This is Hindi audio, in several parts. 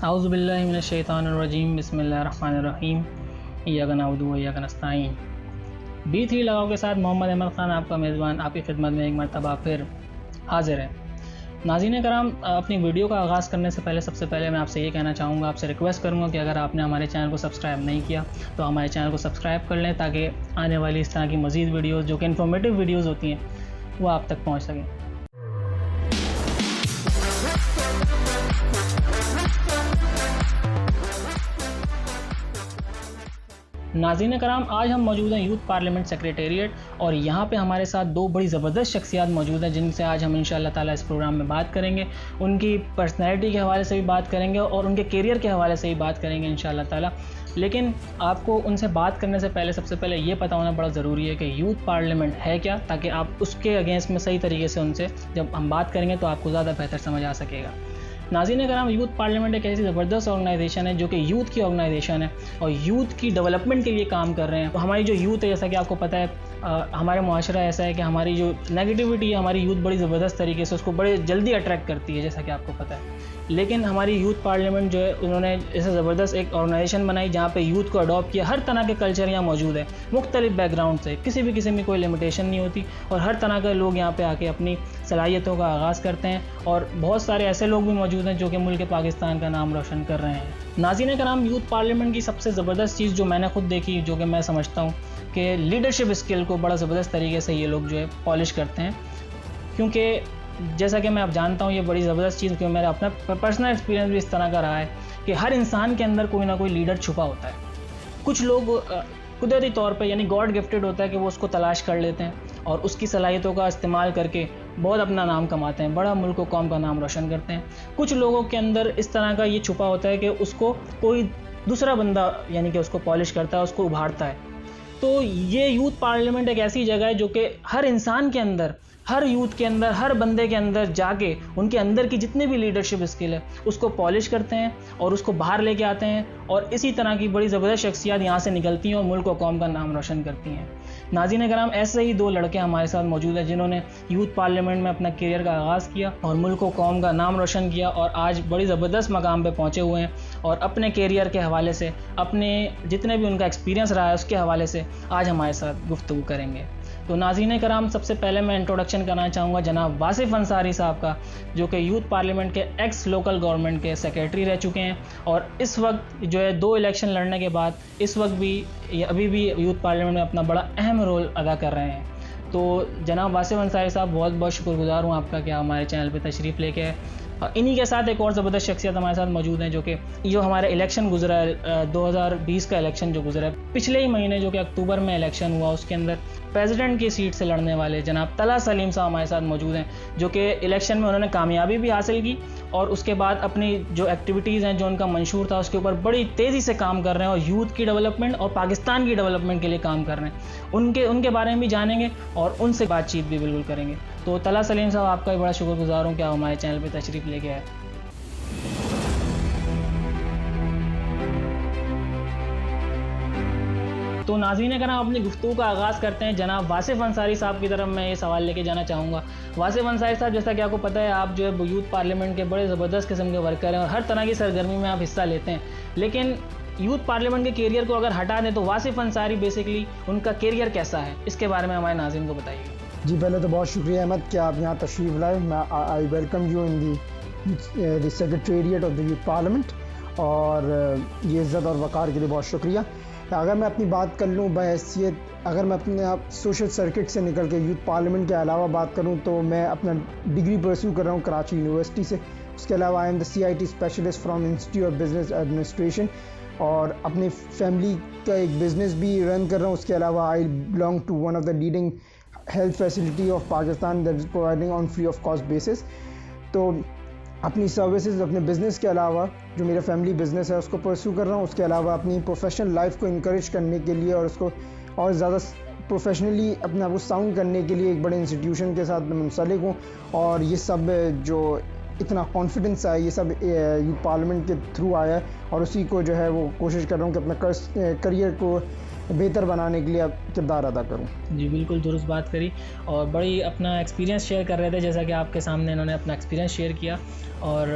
औज़ुबिल्लाहि मिनश्शैतानिर्रजीम बिस्मिल्लाहिर्रहमानिर्रहीम इय्याका नअबुदु व इय्याका नस्तईन। B3 लगाव के साथ मोहम्मद अहमद ख़ान आपका मेज़बान आपकी खिदमत में एक मरतबा फिर हाज़िर है। नाज़रीन कराम, अपनी वीडियो का आगाज़ करने से पहले सबसे पहले मैं आपसे ये कहना चाहूँगा, आपसे रिक्वेस्ट करूँगा कि अगर आपने हमारे चैनल को सब्सक्राइब नहीं किया तो हमारे चैनल को सब्सक्राइब कर लें, ताकि आने वाली इस तरह की मज़ीद वीडियोज़ जो कि इन्फॉर्मेटिव वीडियोज़ होती हैं वो आप तक पहुँच सकें। नाज़रीन कराम, आज हम मौजूद हैं यूथ पार्लियामेंट सेक्रेटेरिएट और यहाँ पे हमारे साथ दो बड़ी ज़बरदस्त शख्सियात मौजूद हैं, जिनसे आज हम इंशाअल्लाह ताला इस प्रोग्राम में बात करेंगे। उनकी पर्सनैलिटी के हवाले से भी बात करेंगे और उनके कैरियर के हवाले से भी बात करेंगे इंशाअल्लाह ताला। लेकिन आपको उनसे बात करने से पहले सबसे पहले ये पता होना बड़ा ज़रूरी है कि यूथ पार्लियामेंट है क्या, ताकि आप उसके अगेंस्ट में सही तरीके से उनसे जब हम बात करेंगे तो आपको ज़्यादा बेहतर समझ आ सकेगा। नाज़रीन कराम, यूथ पार्लियामेंट एक ऐसी ज़बरदस्त ऑर्गेनाइजेशन है जो कि यूथ की ऑर्गेनाइजेशन है और यूथ की डेवलपमेंट के लिए काम कर रहे हैं। तो हमारी जो यूथ है, जैसा कि आपको पता है, हमारे मुआशरा ऐसा है कि हमारी जो नेगेटिविटी है, हमारी यूथ बड़ी ज़बरदस्त तरीके से उसको बड़े जल्दी अट्रैक्ट करती है, जैसा कि आपको पता है। लेकिन हमारी यूथ पार्लियामेंट जो है, उन्होंने ऐसे ज़बरदस्त एक ऑर्गेनाइजेशन बनाई जहाँ पे यूथ को अडॉप्ट किया। हर तरह के कल्चर यहाँ मौजूद है, मुख्तलिफ बैकग्राउंड से, किसी भी किस्म की कोई लिमिटेशन नहीं होती और हर तरह के लोग यहाँ पे आके अपनी सलाहियतों का आगाज़ करते हैं और बहुत सारे ऐसे लोग भी मौजूद हैं जो कि मुल्क पाकिस्तान का नाम रोशन कर रहे हैं। नाज़रीन कराम, यूथ पार्लियामेंट की सबसे ज़बरदस्त चीज़ जो मैंने खुद देखी, जो कि मैं समझता हूँ कि लीडरशिप स्किल को बड़ा ज़बरदस्त तरीके से ये लोग जो है पॉलिश करते हैं, क्योंकि जैसा कि मैं अब जानता हूँ ये बड़ी ज़बरदस्त चीज़, क्योंकि मेरा अपना पर्सनल एक्सपीरियंस भी इस तरह का रहा है कि हर इंसान के अंदर कोई ना कोई लीडर छुपा होता है। कुछ लोग कुदरती तौर पे, यानी गॉड गिफ्टेड होता है कि वो उसको तलाश कर लेते हैं और उसकी सलाहियतों का इस्तेमाल करके बहुत अपना नाम कमाते हैं, बड़ा मुल्क व कौम का नाम रोशन करते हैं। कुछ लोगों के अंदर इस तरह का ये छुपा होता है कि उसको कोई दूसरा बंदा यानी कि उसको पॉलिश करता है, उसको उभारता है। तो ये यूथ पार्लियामेंट एक ऐसी जगह है जो कि हर इंसान के अंदर, हर यूथ के अंदर, हर बंदे के अंदर जाके उनके अंदर की जितने भी लीडरशिप स्किल है उसको पॉलिश करते हैं और उसको बाहर लेके आते हैं और इसी तरह की बड़ी ज़बरदस्त शख्सियत यहाँ से निकलती हैं और मुल्क और कौम का नाम रोशन करती हैं। नाज़रीन कराम, ऐसे ही दो लड़के हमारे साथ मौजूद हैं जिन्होंने यूथ पार्लियामेंट में अपना करियर का आगाज़ किया और मुल्क और कौम का नाम रोशन किया और आज बड़ी ज़बरदस्त मकाम पे पहुँचे हुए हैं और अपने करियर के हवाले से, अपने जितने भी उनका एक्सपीरियंस रहा है उसके हवाले से आज हमारे साथ गुफ्तगू करेंगे। तो नाज़रीन कराम, सबसे पहले मैं इंट्रोडक्शन करना चाहूँगा जनाब वासिफ़ अंसारी साहब का, जो कि यूथ पार्लियामेंट के एक्स लोकल गवर्नमेंट के सेक्रेटरी रह चुके हैं और इस वक्त जो है 2 इलेक्शन लड़ने के बाद इस वक्त भी अभी भी यूथ पार्लियामेंट में अपना बड़ा अहम रोल अदा कर रहे हैं। तो जनाब वासिफ़ अंसारी साहब, बहुत बहुत शुक्रगुज़ार हूँ आपका कि हमारे चैनल पर तशरीफ़ लेके आए। इन्हीं के साथ एक और ज़बरदस्त शख्सियत हमारे साथ मौजूद हैं, जो हमारा इलेक्शन गुजरा है 2020 का इलेक्शन जो गुजरा है पिछले ही महीने, जो कि अक्टूबर में इलेक्शन हुआ, उसके अंदर प्रेसिडेंट की सीट से लड़ने वाले जनाब तला सलीम साहब हमारे साथ मौजूद हैं, जो कि इलेक्शन में उन्होंने कामयाबी भी हासिल की और उसके बाद अपनी जो एक्टिविटीज़ हैं, जो उनका मंशूर था, उसके ऊपर बड़ी तेज़ी से काम कर रहे हैं और यूथ की डेवलपमेंट और पाकिस्तान की डेवलपमेंट के लिए काम कर रहे हैं। उनके बारे में भी जानेंगे और उनसे बातचीत भी बिल्कुल करेंगे। तो तला सलीम साहब, आपका भी बड़ा शुक्रगुज़ार हूँ कि आप हमारे चैनल पर तशरीफ़ लेके आए। तो नाज़रीन अगर हम अपनी गुफ्तगू का आगाज़ करते हैं, जनाब वासिफ़ अंसारी साहब की तरफ मैं ये सवाल लेके जाना चाहूँगा। वासिफ़ अंसारी साहब, जैसा कि आपको पता है, आप जो है यूथ पार्लियामेंट के बड़े ज़बरदस्त किस्म के वर्कर हैं और हर तरह की सरगर्मी में आप हिस्सा लेते हैं। लेकिन यूथ पार्लियामेंट के कैरियर को अगर हटा दें तो वासिफ़ अंसारी बेसिकली उनका कैरियर कैसा है, इसके बारे में हमारे नाज़रीन को बताइए। जी, पहले तो बहुत शुक्रिया अहमद कि आप यहाँ तशरीफ़ लाए। मैं I welcome you in the secretariat of the youth parliament और ये इज़्ज़त और वक़ार के लिए बहुत शुक्रिया। अगर मैं अपनी बात कर लूँ बहैसियत, अगर मैं अपने आप सोशल सर्किट से निकल के यूथ पार्लियामेंट के अलावा बात करूँ तो मैं अपना डिग्री परस्यू कर रहा हूँ कराची यूनिवर्सिटी से। उसके अलावा आई am the CIT specialist from institute of business administration और अपनी फैमिली का एक बिज़नेस भी रन कर रहा हूँ। उसके अलावा I belong to one of the leading health facility of Pakistan that is providing on free of cost basis. तो अपनी सर्विसेज अपने बिज़नेस के अलावा, जो मेरा फैमिली बिज़नेस है, उसको परस्यू कर रहा हूँ। उसके अलावा अपनी प्रोफेशनल लाइफ को इनकरेज करने के लिए और उसको और ज़्यादा प्रोफेशनली अपने आप को साउंड करने के लिए एक बड़े इंस्टीट्यूशन के साथ मैं मुंसलिक हूँ और ये सब जो इतना कॉन्फिडेंस आया, ये सब यूथ पार्लियामेंट के थ्रू आया है और उसी को जो है वो कोशिश कर रहा हूँ कि अपना करियर को बेहतर बनाने के लिए किरदार अदा करूँ। जी बिल्कुल दुरुस्त बात करी और बड़ी अपना एक्सपीरियंस शेयर कर रहे थे, जैसा कि आपके सामने इन्होंने अपना एक्सपीरियंस शेयर किया और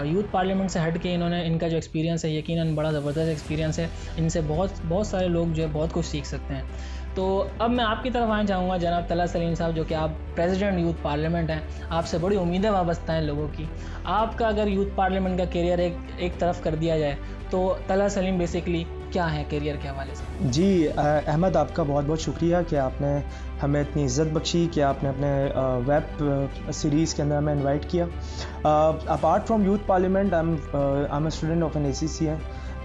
यूथ पार्लियामेंट से हट के इनका जो एक्सपीरियंस है यकीनन बड़ा ज़बरदस्त एक्सपीरियंस है। इनसे बहुत सारे लोग जो है बहुत कुछ सीख सकते हैं। तो अब मैं आपकी तरफ आना चाहूँगा जनाब तलहा सलीम साहब, जो कि आप प्रेसिडेंट यूथ पार्लियामेंट हैं। आपसे बड़ी उम्मीदें वाबस्ता हैं लोगों की। आपका अगर यूथ पार्लियामेंट का करियर एक तरफ कर दिया जाए तो तलहा सलीम बेसिकली क्या है करियर के हवाले से? जी अहमद, आपका बहुत बहुत शुक्रिया कि आपने हमें इतनी इज़्ज़त बख्शी कि आपने अपने वेब सीरीज़ के अंदर हमें इनवाइट किया। Apart from youth parliament I am a student of an ACCI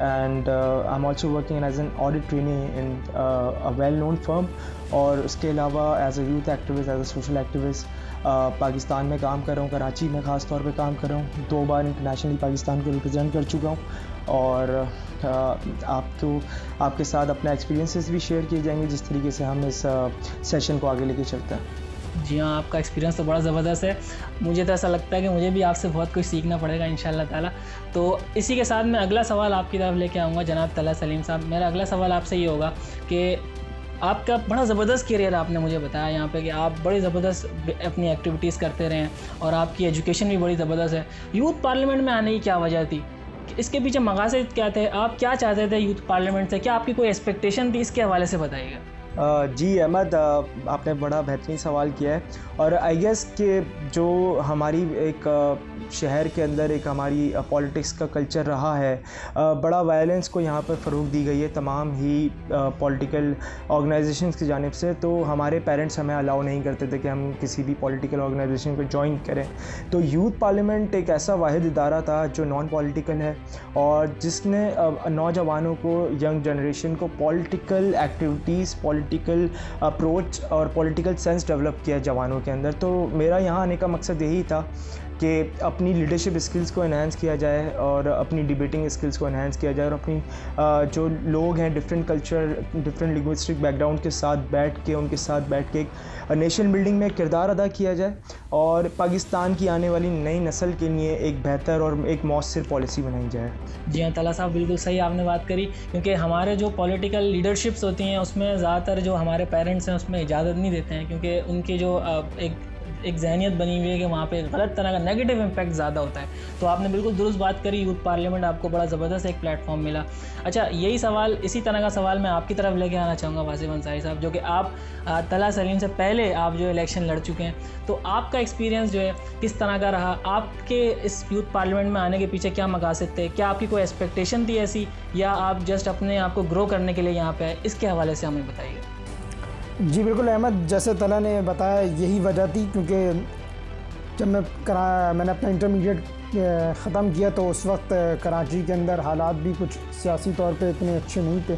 and I'm also working as an audit trainee in a well-known firm। और उसके अलावा as a youth activist, as a social activist Pakistan में काम कर रहा हूँ, कराची में ख़ास तौर पे काम कर रहा हूँ। 2 बार इंटरनेशनली पाकिस्तान को रिप्रेजेंट कर चुका हूँ और आपके साथ अपने एक्सपीरियंसेस भी शेयर किए जाएंगे जिस तरीके से हम इस सेशन को आगे लेके चलते हैं। जी हाँ, आपका एक्सपीरियंस तो बड़ा ज़बरदस्त है। मुझे तो ऐसा लगता है कि मुझे भी आपसे बहुत कुछ सीखना पड़ेगा इंशाअल्लाह ताला। तो इसी के साथ मैं अगला सवाल आपकी तरफ लेके आऊँगा जनाब तलहा सलीम साहब। मेरा अगला सवाल आपसे ये होगा कि आपका बड़ा ज़बरदस्त करियर आपने मुझे बताया यहाँ पे कि आप बड़ी ज़बरदस्त अपनी एक्टिविटीज़ करते रहे हैं और आपकी एजुकेशन भी बड़ी ज़बरदस्त है। यूथ पार्लियामेंट में आने की क्या वजह थी? इसके पीछे मकासद क्या थे? आप क्या चाहते थे यूथ पार्लियामेंट से? क्या आपकी कोई एक्सपेक्टेशन थी? इसके हवाले से बताइएगा। जी अहमद, आपने बड़ा बेहतरीन सवाल किया है और आई गेस कि जो हमारी एक शहर के अंदर एक हमारी पॉलिटिक्स का कल्चर रहा है, बड़ा वायलेंस को यहाँ पर फ़रोग दी गई है तमाम ही पॉलिटिकल ऑर्गेनाइजेशंस की जानिब से। तो हमारे पेरेंट्स हमें अलाउ नहीं करते थे कि हम किसी भी पॉलिटिकल ऑर्गेनाइजेशन को ज्वाइन करें। तो यूथ पार्लियामेंट एक ऐसा वाहिद इदारा था जो नॉन पॉलिटिकल है और जिसने नौजवानों को, यंग जनरेशन को पॉलिटिकल एक्टिविटीज़, पॉलिटिकल अप्रोच और पॉलिटिकल सेंस डेवलप किया जवानों के अंदर। तो मेरा यहाँ आने का मकसद यही था कि अपनी लीडरशिप स्किल्स को एनहांस किया जाए और अपनी डिबेटिंग स्किल्स को एनहांस किया जाए और अपनी जो लोग हैं different culture, different linguistic background के साथ उनके साथ बैठ के एक नेशन बिल्डिंग में किरदार अदा किया जाए और पाकिस्तान की आने वाली नई नस्ल के लिए एक बेहतर और एक मौसर पॉलिसी बनाई जाए। जी हाँ तलहा साहब, बिल्कुल सही आपने बात करी, क्योंकि हमारे जो पॉलिटिकल लीडरशिप्स होती हैं उसमें ज़्यादातर जो हमारे पेरेंट्स हैं उसमें इजाज़त नहीं देते हैं, क्योंकि उनकी जो एक जहनीत बनी हुई है कि वहाँ पे गलत तरह का नेगेटिव इम्पैक्ट ज़्यादा होता है। तो आपने बिल्कुल दुरुस्त बात करी, यूथ पार्लियामेंट आपको बड़ा ज़बरदस्त एक प्लेटफॉर्म मिला। अच्छा, इसी तरह का सवाल मैं आपकी तरफ लेके आना चाहूँगा वासिफ अंसारी साहब, जो कि आप तलहा सलीम से पहले आप जो इलेक्शन लड़ चुके हैं, तो आपका एक्सपीरियंस जो है किस तरह का रहा? आपके इस यूथ पार्लियामेंट में आने के पीछे क्या मकासद थे? क्या आपकी कोई एक्सपेक्टेशन थी ऐसी, या आप जस्ट अपने आप को ग्रो करने के लिए यहाँ पे आए? इसके हवाले से हमें बताइए। जी बिल्कुल अहमद, जैसे तलहा ने बताया यही वजह थी, क्योंकि जब मैंने अपना इंटरमीडिएट ख़त्म किया तो उस वक्त कराची के अंदर हालात भी कुछ सियासी तौर पे इतने अच्छे नहीं थे,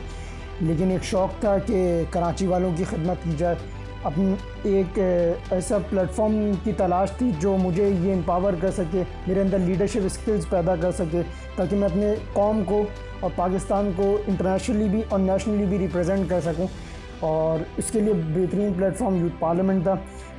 लेकिन एक शौक़ था कि कराची वालों की खिदमत की जाए। अपनी एक ऐसा प्लेटफॉर्म की तलाश थी जो मुझे ये एम्पावर कर सके, मेरे अंदर लीडरशिप स्किल्स पैदा कर सके, ताकि मैं अपने कौम को और पाकिस्तान को इंटरनेशनली भी और नेशनली भी रिप्रेजेंट कर सकूं। और इसके लिए बेहतरीन प्लेटफॉर्म यूथ पार्लियामेंट था।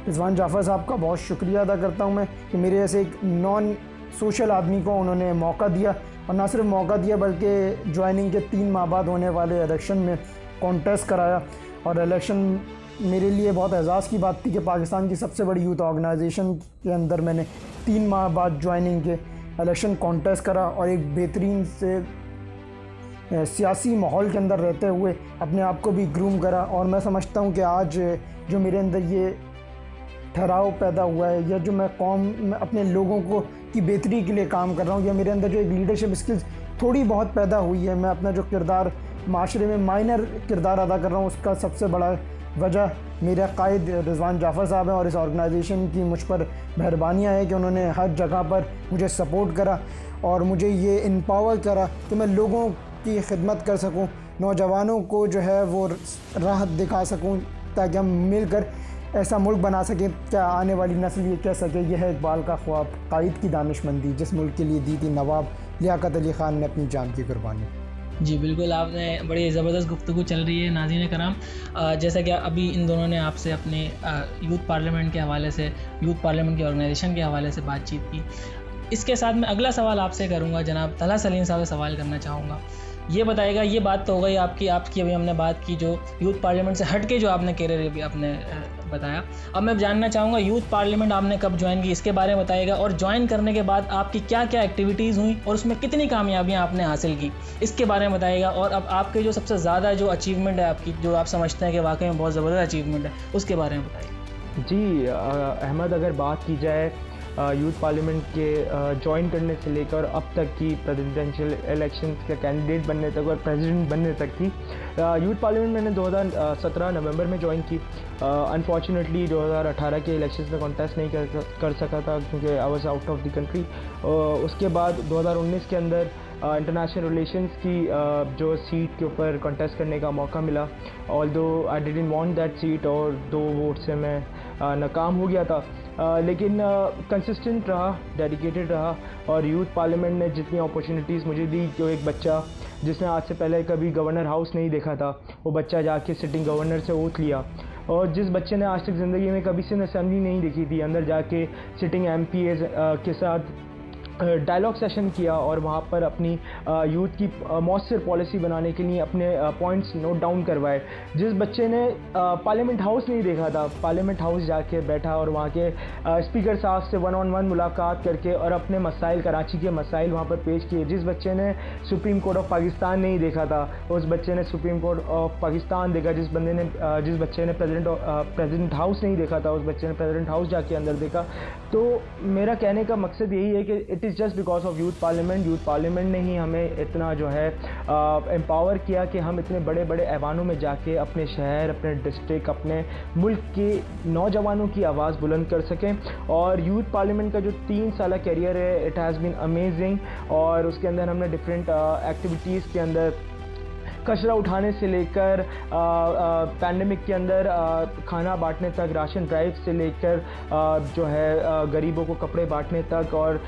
रिजवान जाफ़र साहब का बहुत शुक्रिया अदा करता हूं मैं कि मेरे ऐसे एक नॉन सोशल आदमी को उन्होंने मौका दिया, और ना सिर्फ मौका दिया बल्कि ज्वाइनिंग के 3 माह बाद होने वाले इलेक्शन में कॉन्टेस्ट कराया। और इलेक्शन मेरे लिए बहुत एजाज़ की बात थी कि पाकिस्तान की सबसे बड़ी यूथ ऑर्गेनाइजेशन के अंदर मैंने 3 माह बाद ज्वाइनिंग के इलेक्शन कॉन्टेस्ट करा और एक बेहतरीन से सियासी माहौल के अंदर रहते हुए अपने आप को भी ग्रूम करा। और मैं समझता हूँ कि आज जो मेरे अंदर ये ठहराव पैदा हुआ है, या जो मैं कौम अपने लोगों को की बेहतरी के लिए काम कर रहा हूँ, या मेरे अंदर जो एक लीडरशिप स्किल्स थोड़ी बहुत पैदा हुई है, मैं अपना जो किरदार माशरे में माइनर किरदार अदा कर रहा हूँ, उसका सबसे बड़ा वजह मेरे कायद रिजवान जाफ़र साहब हैं। और इस ऑर्गेनाइजेशन की मुझ पर मेहरबानियाँ हैं कि उन्होंने हर जगह पर मुझे सपोर्ट करा और मुझे ये एम्पावर करा कि मैं लोगों की खिदमत कर सकूं, नौजवानों को जो है वो राह दिखा सकूं, ताकि हम मिलकर ऐसा मुल्क बना सकें क्या आने वाली नस्ल ये कह सके यह है इकबाल का ख्वाब, कायद की दानिशमंदी जिस मुल्क के लिए दी थी नवाब लियाकत अली ख़ान ने अपनी जान की कुर्बानी। जी बिल्कुल, आपने बड़ी ज़बरदस्त गुफ्तगू चल रही है नाज़रीन कराम। जैसा कि अभी इन दोनों ने आपसे अपने यूथ पार्लियामेंट के हवाले से, यूथ पार्लियामेंट की ऑर्गेनाइजेशन के हवाले से बातचीत की। इसके साथ मैं अगला सवाल आपसे करूंगा, जनाब तलहा सलीम साहब से सवाल करना चाहूँगा ये बताएगा। ये बात तो हो गई आपकी अभी हमने बात की जो यूथ पार्लियामेंट से हट के जो आपने कैरियर भी आपने बताया। अब मैं जानना चाहूँगा यूथ पार्लियामेंट आपने कब ज्वाइन की, इसके बारे में बताइएगा, और ज्वाइन करने के बाद आपकी क्या क्या एक्टिविटीज़ हुई और उसमें कितनी कामयाबियाँ आपने हासिल की, इसके बारे में बताइएगा। और अब आपके जो सबसे ज़्यादा जो अचीवमेंट है आपकी, जो आप समझते हैं कि वाकई में बहुत ज़बरदस्त अचीवमेंट है, उसके बारे में बताइए। जी अहमद, अगर बात की जाए यूथ पार्लियामेंट के ज्वाइन करने से लेकर अब तक की प्रेसिडेंशियल इलेक्शंस के कैंडिडेट बनने तक और प्रेसिडेंट बनने तक की, यूथ पार्लियामेंट मैंने 2017 नवंबर में ज्वाइन की। अनफॉर्चुनेटली 2018 के इलेक्शंस में कॉन्टेस्ट नहीं कर सका था क्योंकि I was out of the country. उसके बाद 2019 के अंदर इंटरनेशनल रिलेशंस की जो सीट के ऊपर कॉन्टेस्ट करने का मौका मिला, although I didn't want that seat और 2 वोट से मैं नाकाम हो गया था। लेकिन कंसिस्टेंट रहा, डेडिकेटेड रहा, और यूथ पार्लियामेंट ने जितनी अपॉर्चुनिटीज़ मुझे दी, जो एक बच्चा जिसने आज से पहले कभी गवर्नर हाउस नहीं देखा था, वो बच्चा जाके सिटिंग गवर्नर से ओथ लिया, और जिस बच्चे ने आज तक ज़िंदगी में कभी से असेंबली नहीं देखी थी, अंदर जाके सिटिंग MPs के साथ डायलॉग सेशन किया और वहाँ पर अपनी यूथ की मौसर पॉलिसी बनाने के लिए अपने पॉइंट्स नोट डाउन करवाए। जिस बच्चे ने पार्लियामेंट हाउस नहीं देखा था, पार्लियामेंट हाउस जाके बैठा और वहाँ के स्पीकर साहब से 1-on-1 मुलाकात करके और अपने मसाइल, कराची के मसाइल वहाँ पर पेश किए। जिस बच्चे ने सुप्रीम कोर्ट ऑफ पाकिस्तान नहीं देखा था, उस बच्चे ने सुप्रीम कोर्ट ऑफ पाकिस्तान देखा। जिस बच्चे ने प्रेसिडेंट हाउस नहीं देखा था, उस बच्चे ने प्रेसिडेंट हाउस जाके अंदर देखा। तो मेरा कहने का मकसद यही है कि it is just because of youth parliament ने ही हमें इतना जो है एम्पावर किया कि हम इतने बड़े बड़े ऐवानों में जाके अपने शहर, अपने डिस्ट्रिक्ट, अपने मुल्क के नौजवानों की आवाज़ बुलंद कर सकें। और यूथ पार्लियामेंट का जो 3 साल कैरियर है, इट हैज़ बीन अमेजिंग, और उसके अंदर हमने डिफरेंट एक्टिविटीज़ के अंदर कचरा उठाने से लेकर पैंडेमिक के अंदर खाना बांटने तक, राशन ड्राइव से लेकर जो है गरीबों को कपड़े बांटने तक, और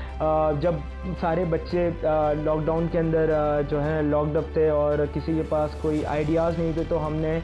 जब सारे बच्चे लॉकडाउन के अंदर जो है लॉक्ड अप थे और किसी के पास कोई आइडियाज़ नहीं थे, तो हमने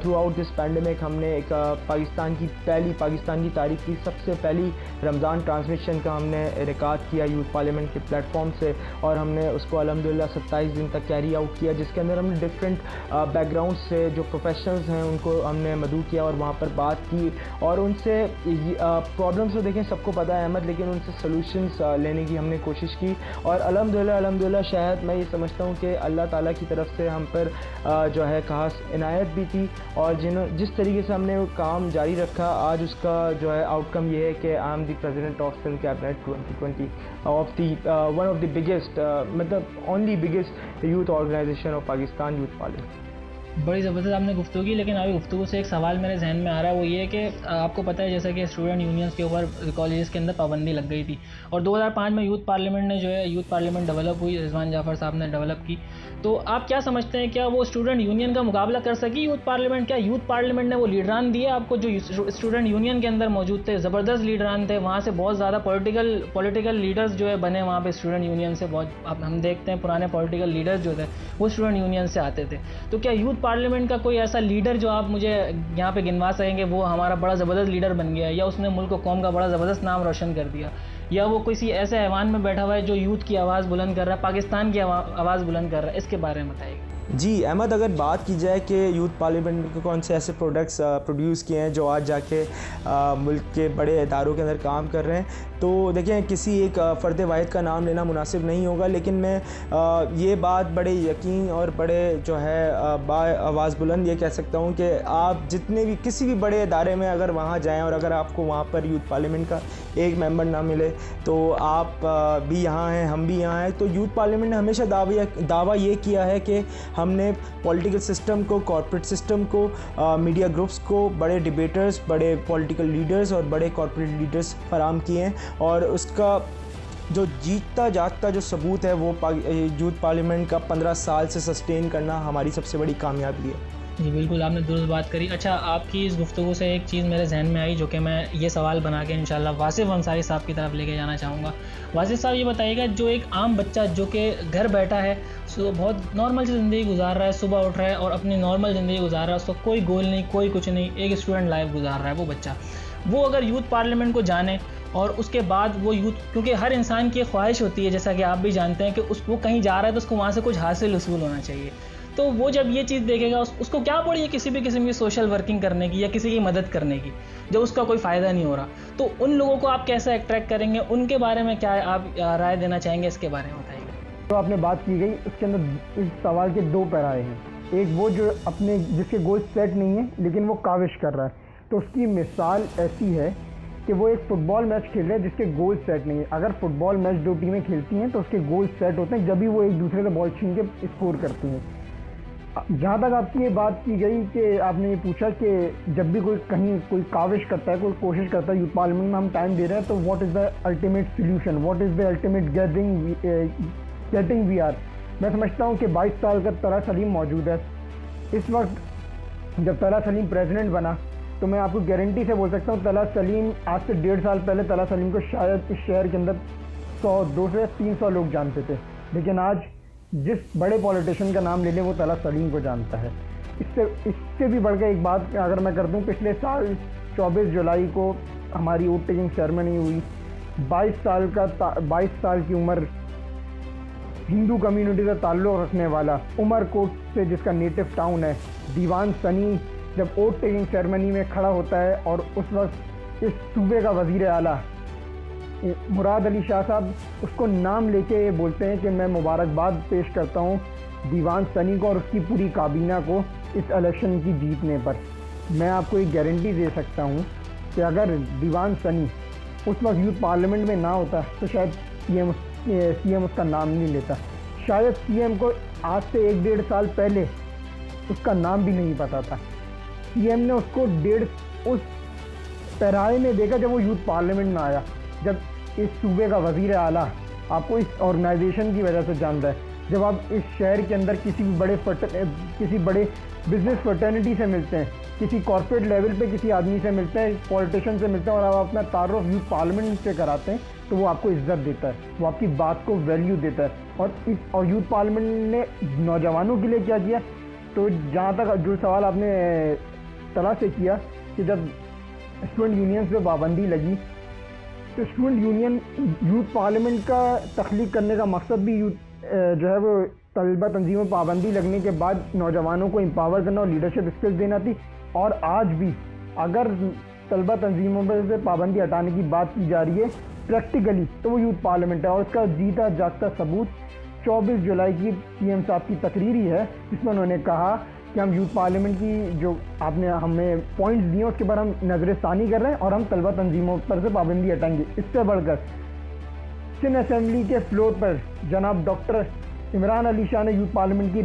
थ्रू आउट दिस पैंडेमिक हमने एक पाकिस्तान की तारीख की सबसे पहली रमज़ान ट्रांसमिशन का हमने इनेकाद किया यूथ पार्लियामेंट के प्लेटफॉर्म से, और हमने उसको अल्हम्दुलिल्लाह 27 दिन तक कैरी आउट किया, जिसके अंदर हमने डिफरेंट बैकग्राउंड से जो प्रोफेशनल्स हैं उनको हमने मदऊ किया और वहाँ पर बात की, और उनसे प्रॉब्लम्स तो देखें सबको पता है अहमद, लेकिन उनसे सोल्यूशंस लेने की हमने कोशिश की। और अल्हम्दुलिल्लाह शायद मैं ये समझता हूँ कि अल्लाह ताला की तरफ से हम पर जो है खास इनायत भी थी, और जिस तरीके से हमने वो काम जारी रखा, आज उसका जो है आउटकम ये है कि I am the president of film cabinet 2020 of the one of the biggest, मतलब only biggest youth organisation of Pakistan, youth parliament. बड़ी ज़बरदस्त आपने गुफ्तगू की, लेकिन अभी गुफ्तगू से एक सवाल मेरे जहन में आ रहा है, वो ये है कि आपको पता है जैसे कि स्टूडेंट यूनियंस के ऊपर कॉलेजेस के अंदर पाबंदी लग गई थी, और 2005 में यूथ पार्लियामेंट ने जो है यूथ पार्लियामेंट डेवलप हुई, रिजवान जाफ़र साहब ने डेवलप की। तो आप क्या समझते हैं, क्या वो स्टूडेंट यूनियन का मुकाबला कर सकी यूथ पार्लियामेंट? क्या यूथ पार्लियामेंट ने वो लीडरान दिए आपको जो स्टूडेंट यूनियन के अंदर मौजूद थे? ज़बरदस्त लीडरान थे, वहाँ से बहुत ज़्यादा पॉलिटिकल लीडर्स जो है बने वहाँ पे स्टूडेंट यूनियन से। बहुत अब हम देखते हैं पुराने पॉलिटिकल लीडर्स जो थे वो स्टूडेंट यूनियन से आते थे। तो क्या यूथ पार्लियामेंट का कोई ऐसा लीडर जो आप मुझे यहाँ पे गिनवा सकेंगे वो हमारा बड़ा ज़बरदस्त लीडर बन गया है, या उसने मुल्क और कौम का बड़ा ज़बरदस्त नाम रोशन कर दिया, या वो किसी ऐसे ऐवान में बैठा हुआ है जो यूथ की आवाज़ बुलंद कर रहा है, पाकिस्तान की आवाज़ बुलंद कर रहा है? इसके बारे में बताइए। जी अहमद, अगर बात की जाए कि यूथ पार्लियामेंट के कौन से ऐसे प्रोडक्ट्स प्रोड्यूस किए हैं जो आज जाके मुल्क के बड़े इदारों के अंदर काम कर रहे हैं, तो देखें किसी एक फ़र्द वाहिद का नाम लेना मुनासिब नहीं होगा, लेकिन मैं ये बात बड़े यकीन और बड़े जो है आवाज़ बुलंद ये कह सकता हूँ कि आप जितने भी किसी भी बड़े इदारे में अगर वहाँ जाएँ और अगर आपको वहाँ पर यूथ पार्लियामेंट का एक मेंबर ना मिले, तो आप भी यहाँ हैं, हम भी यहाँ हैं। तो यूथ पार्लियामेंट ने हमेशा दावा ये किया है कि हमने पॉलिटिकल सिस्टम को, कॉर्पोरेट सिस्टम को, मीडिया ग्रुप्स को, बड़े डिबेटर्स, बड़े पॉलिटिकल लीडर्स और बड़े कॉर्पोरेट लीडर्स फराम किए हैं, और उसका जो जीतता जागता जो सबूत है वो यूथ पार्लियामेंट का 15 साल से सस्टेन करना हमारी सबसे बड़ी कामयाबी है। जी बिल्कुल, आपने दुरुस्त बात करी। अच्छा, आपकी इस गुफ्तगू से एक चीज़ मेरे जहन में आई जो कि मैं ये सवाल बना के इंशाल्लाह वासिफ अंसारी साहब की तरफ लेके जाना चाहूँगा। वासिफ साहब ये बताइएगा, जो एक आम बच्चा जो कि घर बैठा है, बहुत नॉर्मल सी ज़िंदगी गुजार रहा है, सुबह उठ रहा है और अपनी नॉर्मल ज़िंदगी गुजार रहा है, उसका कोई गोल नहीं, कोई कुछ नहीं, एक स्टूडेंट लाइफ गुजार रहा है वो बच्चा, वो अगर यूथ पार्लियामेंट को जाने और उसके बाद वो यूथ, क्योंकि हर इंसान की ख्वाहिश होती है जैसा कि आप भी जानते हैं कि वो कहीं जा रहा है तो उसको वहाँ से कुछ हासिल वसूल होना चाहिए। तो वो जब ये चीज़ देखेगा उसको क्या पड़ी है किसी भी किस्म की सोशल वर्किंग करने की या किसी की मदद करने की जब उसका कोई फ़ायदा नहीं हो रहा, तो उन लोगों को आप कैसे अट्रैक्ट करेंगे, उनके बारे में क्या आप राय देना चाहेंगे, इसके बारे में बताइए। तो आपने बात की गई, उसके अंदर इस सवाल के दो पैराए हैं। एक वो जो अपने जिसके गोल सेट नहीं है लेकिन वो काविश कर रहा है, तो उसकी मिसाल ऐसी है कि वो एक फ़ुटबॉल मैच खेल रहा है जिसके गोल सेट नहीं है। अगर फुटबॉल मैच दो टीमें खेलती हैं तो उसके गोल सेट होते हैं जब भी वो एक दूसरे से बॉल छीन के स्कोर करती हैं। जहाँ तक आपकी ये बात की गई कि आपने ये पूछा कि जब भी कोई कहीं कोई काविश करता है, कोई कोशिश करता है, यूथ पार्लियामेंट में हम टाइम दे रहे हैं, तो what is the ultimate solution, what is the ultimate getting we are. मैं समझता हूँ कि 22 साल का तला सलीम मौजूद है इस वक्त। जब तला सलीम प्रेसिडेंट बना तो मैं आपको गारंटी से बोल सकता हूँ तला सलीम आज से 1.5 साल पहले तला सलीम को शायद इस शहर के अंदर 100-200 से 300 लोग जानते थे, लेकिन आज जिस बड़े पॉलिटिशियन का नाम ले लें वो तला सलीम को जानता है। इससे भी बढ़कर एक बात अगर मैं कर दूं, पिछले साल 24 जुलाई को हमारी वोट टेकिंग सेरेमनी हुई। 22 साल की उम्र, हिंदू कम्युनिटी से ताल्लुक़ रखने वाला, उमरकोट से जिसका नेटिव टाउन है, दीवान सनी जब वोट टेकिंग सेरेमनी में खड़ा होता है और उस वक्त इस सूबे का वज़ीर आला मुराद अली शाह साहब उसको नाम लेके बोलते हैं कि मैं मुबारकबाद पेश करता हूँ दीवान सनी को और उसकी पूरी काबीना को इस इलेक्शन की जीतने पर। मैं आपको एक गारंटी दे सकता हूँ कि अगर दीवान सनी उस वक्त यूथ पार्लियामेंट में ना होता तो शायद सीएम उसका नाम नहीं लेता। शायद सीएम को आज से 1-1.5 साल पहले उसका नाम भी नहीं पता था। सीएम ने उसको उस पैराए में देखा जब वो यूथ पार्लियामेंट में आया, जब इस सूबे का वज़ीर आला आपको इस ऑर्गेनाइजेशन की वजह से जानता है, जब आप इस शहर के अंदर किसी बड़े बिजनेस फ्रेटर्निटी से मिलते हैं, किसी कॉर्पोरेट लेवल पे किसी आदमी से मिलते हैं, पॉलिटिशियन से मिलते हैं और आप अपना तारुफ यूथ पार्लियामेंट से कराते हैं, तो वो आपको इज्जत देता है, वो आपकी बात को वैल्यू देता है। और यूथ पार्लियामेंट ने नौजवानों के लिए क्या किया, तो जहाँ तक जो सवाल आपने तला से किया कि जब स्टूडेंट यूनियंस पे पाबंदी लगी, तो स्टूडेंट यूनियन यूथ पार्लियामेंट का तख्लीक करने का मकसद भी जो है वो तलबा तंजीमों पाबंदी लगने के बाद नौजवानों को एम्पावर करना और लीडरशिप स्किल्स देना थी। और आज भी अगर तलबा तंजीमों पर से पाबंदी हटाने की बात की जा रही है प्रैक्टिकली, तो वो यूथ पार्लियामेंट है। और उसका जीता जागता सबूत 24 जुलाई की सीएम साहब की तकरीर ही है, जिसमें उन्होंने कहा कि हम यूथ पार्लियामेंट की जो आपने हमें पॉइंट्स दिए उसके बाद हम नज़रसानी कर रहे हैं और हम तलबा तंजीमों पर से पाबंदी हटाएंगे। इससे बढ़कर सिंध असेंबली के फ्लोर पर जनाब डॉक्टर इमरान अली शाह ने यूथ पार्लियामेंट की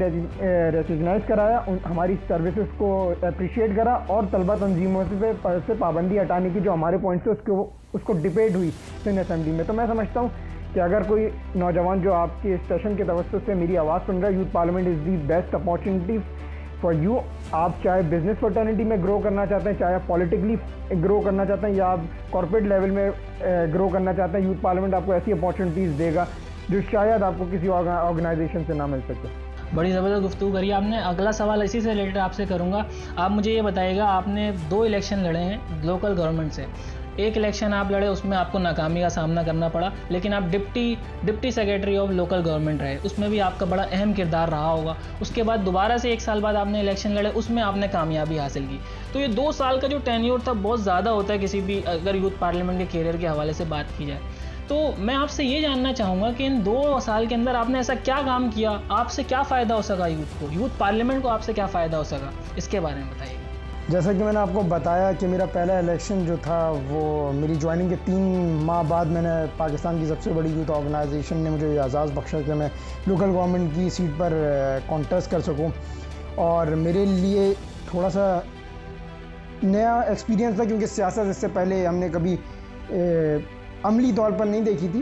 रिकग्नाइज़ कराया, हमारी सर्विसेज को अप्रिशिएट करा और तलबा तंजीमों से पाबंदी हटाने की जो हमारे पॉइंट्स थे उसको डिबेट हुई सिंध असेंबली में। तो मैं समझता हूँ कि अगर कोई नौजवान जो आपके इस सेशन के तवज्जुह से मेरी आवाज़ सुन रहा है, youth parliament is the best opportunity for you. आप चाहे बिजनेस फ्रेटर्निटी में ग्रो करना चाहते हैं, चाहे आप पॉलिटिकली ग्रो करना चाहते हैं या आप कॉर्पोरेट लेवल में ग्रो करना चाहते हैं, यूथ पार्लियामेंट आपको ऐसी अपॉर्चुनिटीज़ देगा जो शायद आपको किसी ऑर्गेनाइजेशन से ना मिल सके। बड़ी ज़बरदस्त गुफ्तगू करी आपने। अगला सवाल इसी से रिलेटेड आपसे करूँगा। आप मुझे ये बताइएगा, आपने 2 इलेक्शन लड़े हैं लोकल गवर्नमेंट से। एक इलेक्शन आप लड़े, उसमें आपको नाकामी का सामना करना पड़ा, लेकिन आप deputy secretary of local government रहे, उसमें भी आपका बड़ा अहम किरदार रहा होगा। उसके बाद दोबारा से 1 साल बाद आपने इलेक्शन लड़े, उसमें आपने कामयाबी हासिल की। तो ये 2 साल का जो टेन्योर था बहुत ज़्यादा होता है किसी भी अगर यूथ पार्लियामेंट के कैरियर के हवाले से बात की जाए। तो मैं आपसे ये जानना चाहूँगा कि इन 2 साल के अंदर आपने ऐसा क्या काम किया, आपसे क्या फ़ायदा हो सका यूथ को, यूथ पार्लियामेंट को आपसे क्या फ़ायदा हो सका, इसके बारे में बताइए। जैसा कि मैंने आपको बताया कि मेरा पहला इलेक्शन जो था वो मेरी ज्वाइनिंग के 3 माह बाद मैंने पाकिस्तान की सबसे बड़ी यूथ ऑर्गेनाइजेशन ने मुझे एजाज़ बख्शा कि मैं लोकल गवर्नमेंट की सीट पर कॉन्टेस्ट कर सकूं। और मेरे लिए थोड़ा सा नया एक्सपीरियंस था, क्योंकि सियासत इससे पहले हमने कभी अमली तौर पर नहीं देखी थी।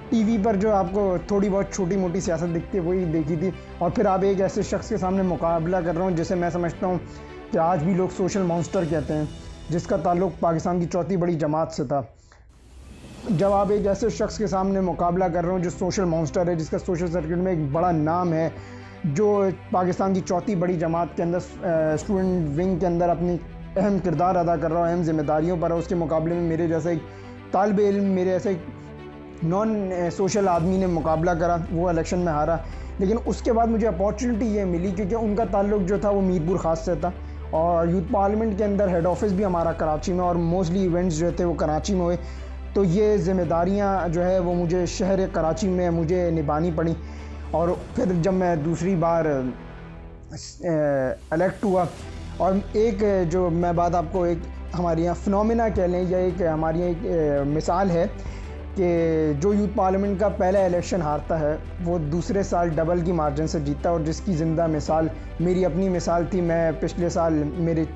टीवी पर जो आपको थोड़ी बहुत छोटी मोटी सियासत दिखती है वही देखी थी, और फिर आप एक ऐसे शख्स के सामने मुकाबला कर रहा हूँ जिसे मैं समझता हूँ कि आज भी लोग सोशल मॉन्स्टर कहते हैं, जिसका ताल्लुक़ पाकिस्तान की चौथी बड़ी जमात से था। जब आप एक ऐसे शख्स के सामने मुकाबला कर रहे हो जो सोशल मॉन्स्टर है, जिसका सोशल सर्किट में एक बड़ा नाम है, जो पाकिस्तान की चौथी बड़ी जमात के अंदर स्टूडेंट विंग के अंदर अपनी अहम किरदार अदा कर रहा है, अहम जिम्मेदारियों पर है, उसके मुकाबले में मेरे जैसा एक तालिब इल्म मेरे ऐसे नॉन सोशल आदमी ने मुकाबला करा, वो इलेक्शन में हारा। लेकिन उसके बाद मुझे अपॉर्चुनिटी ये मिली क्योंकि उनका ताल्लुक जो था वो मीरपुर ख़ास से था और यूथ पार्लियामेंट के अंदर हेड ऑफिस भी हमारा कराची में और मोस्टली इवेंट्स जो थे वो कराची में हुए। तो ये ज़िम्मेदारियाँ जो है वो मुझे शहर कराची में मुझे निभानी पड़ी। और फिर जब मैं दूसरी बार इलेक्ट हुआ और एक जो मैं बात आपको एक हमारे यहाँ फिनोमिना कह लें या एक हमारी एक मिसाल है कि जो यूथ पार्लियामेंट का पहला इलेक्शन हारता है वो दूसरे साल डबल की मार्जिन से जीता, और जिसकी ज़िंदा मिसाल मेरी अपनी मिसाल थी। मैं पिछले साल मेरे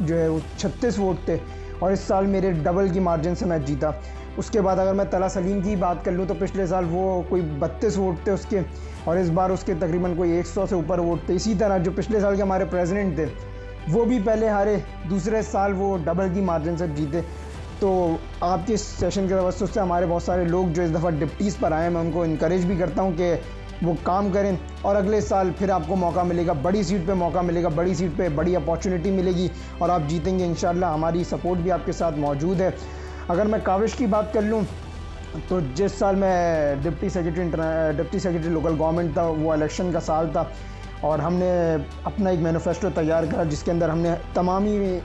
जो है वो 36 वोट थे और इस साल मेरे डबल की मार्जिन से मैं जीता। उसके बाद अगर मैं तला सलीम की बात कर लूँ तो पिछले साल वो कोई 32 वोट थे उसके और इस बार उसके तकरीबन कोई 100 से ऊपर वोट थे। इसी तरह जो पिछले साल के हमारे प्रेसिडेंट थे वो भी पहले हारे, दूसरे साल वो डबल की मार्जिन से जीते। तो आपके इस सेशन के तवज्जो से हमारे बहुत सारे लोग जो इस दफ़ा डिप्टीज़ पर आए हैं, मैं उनको इनकरेज भी करता हूँ कि वो काम करें और अगले साल फिर आपको मौका मिलेगा, बड़ी सीट पे मौका मिलेगा, बड़ी सीट पे बड़ी अपॉर्चुनिटी मिलेगी और आप जीतेंगे इंशाल्लाह। हमारी सपोर्ट भी आपके साथ मौजूद है। अगर मैं काविश की बात कर लूँ तो जिस साल मैं डिप्टी सेक्रेटरी लोकल गवर्नमेंट था वो इलेक्शन का साल था और हमने अपना एक मैनिफेस्टो तैयार करा जिसके अंदर हमने तमामी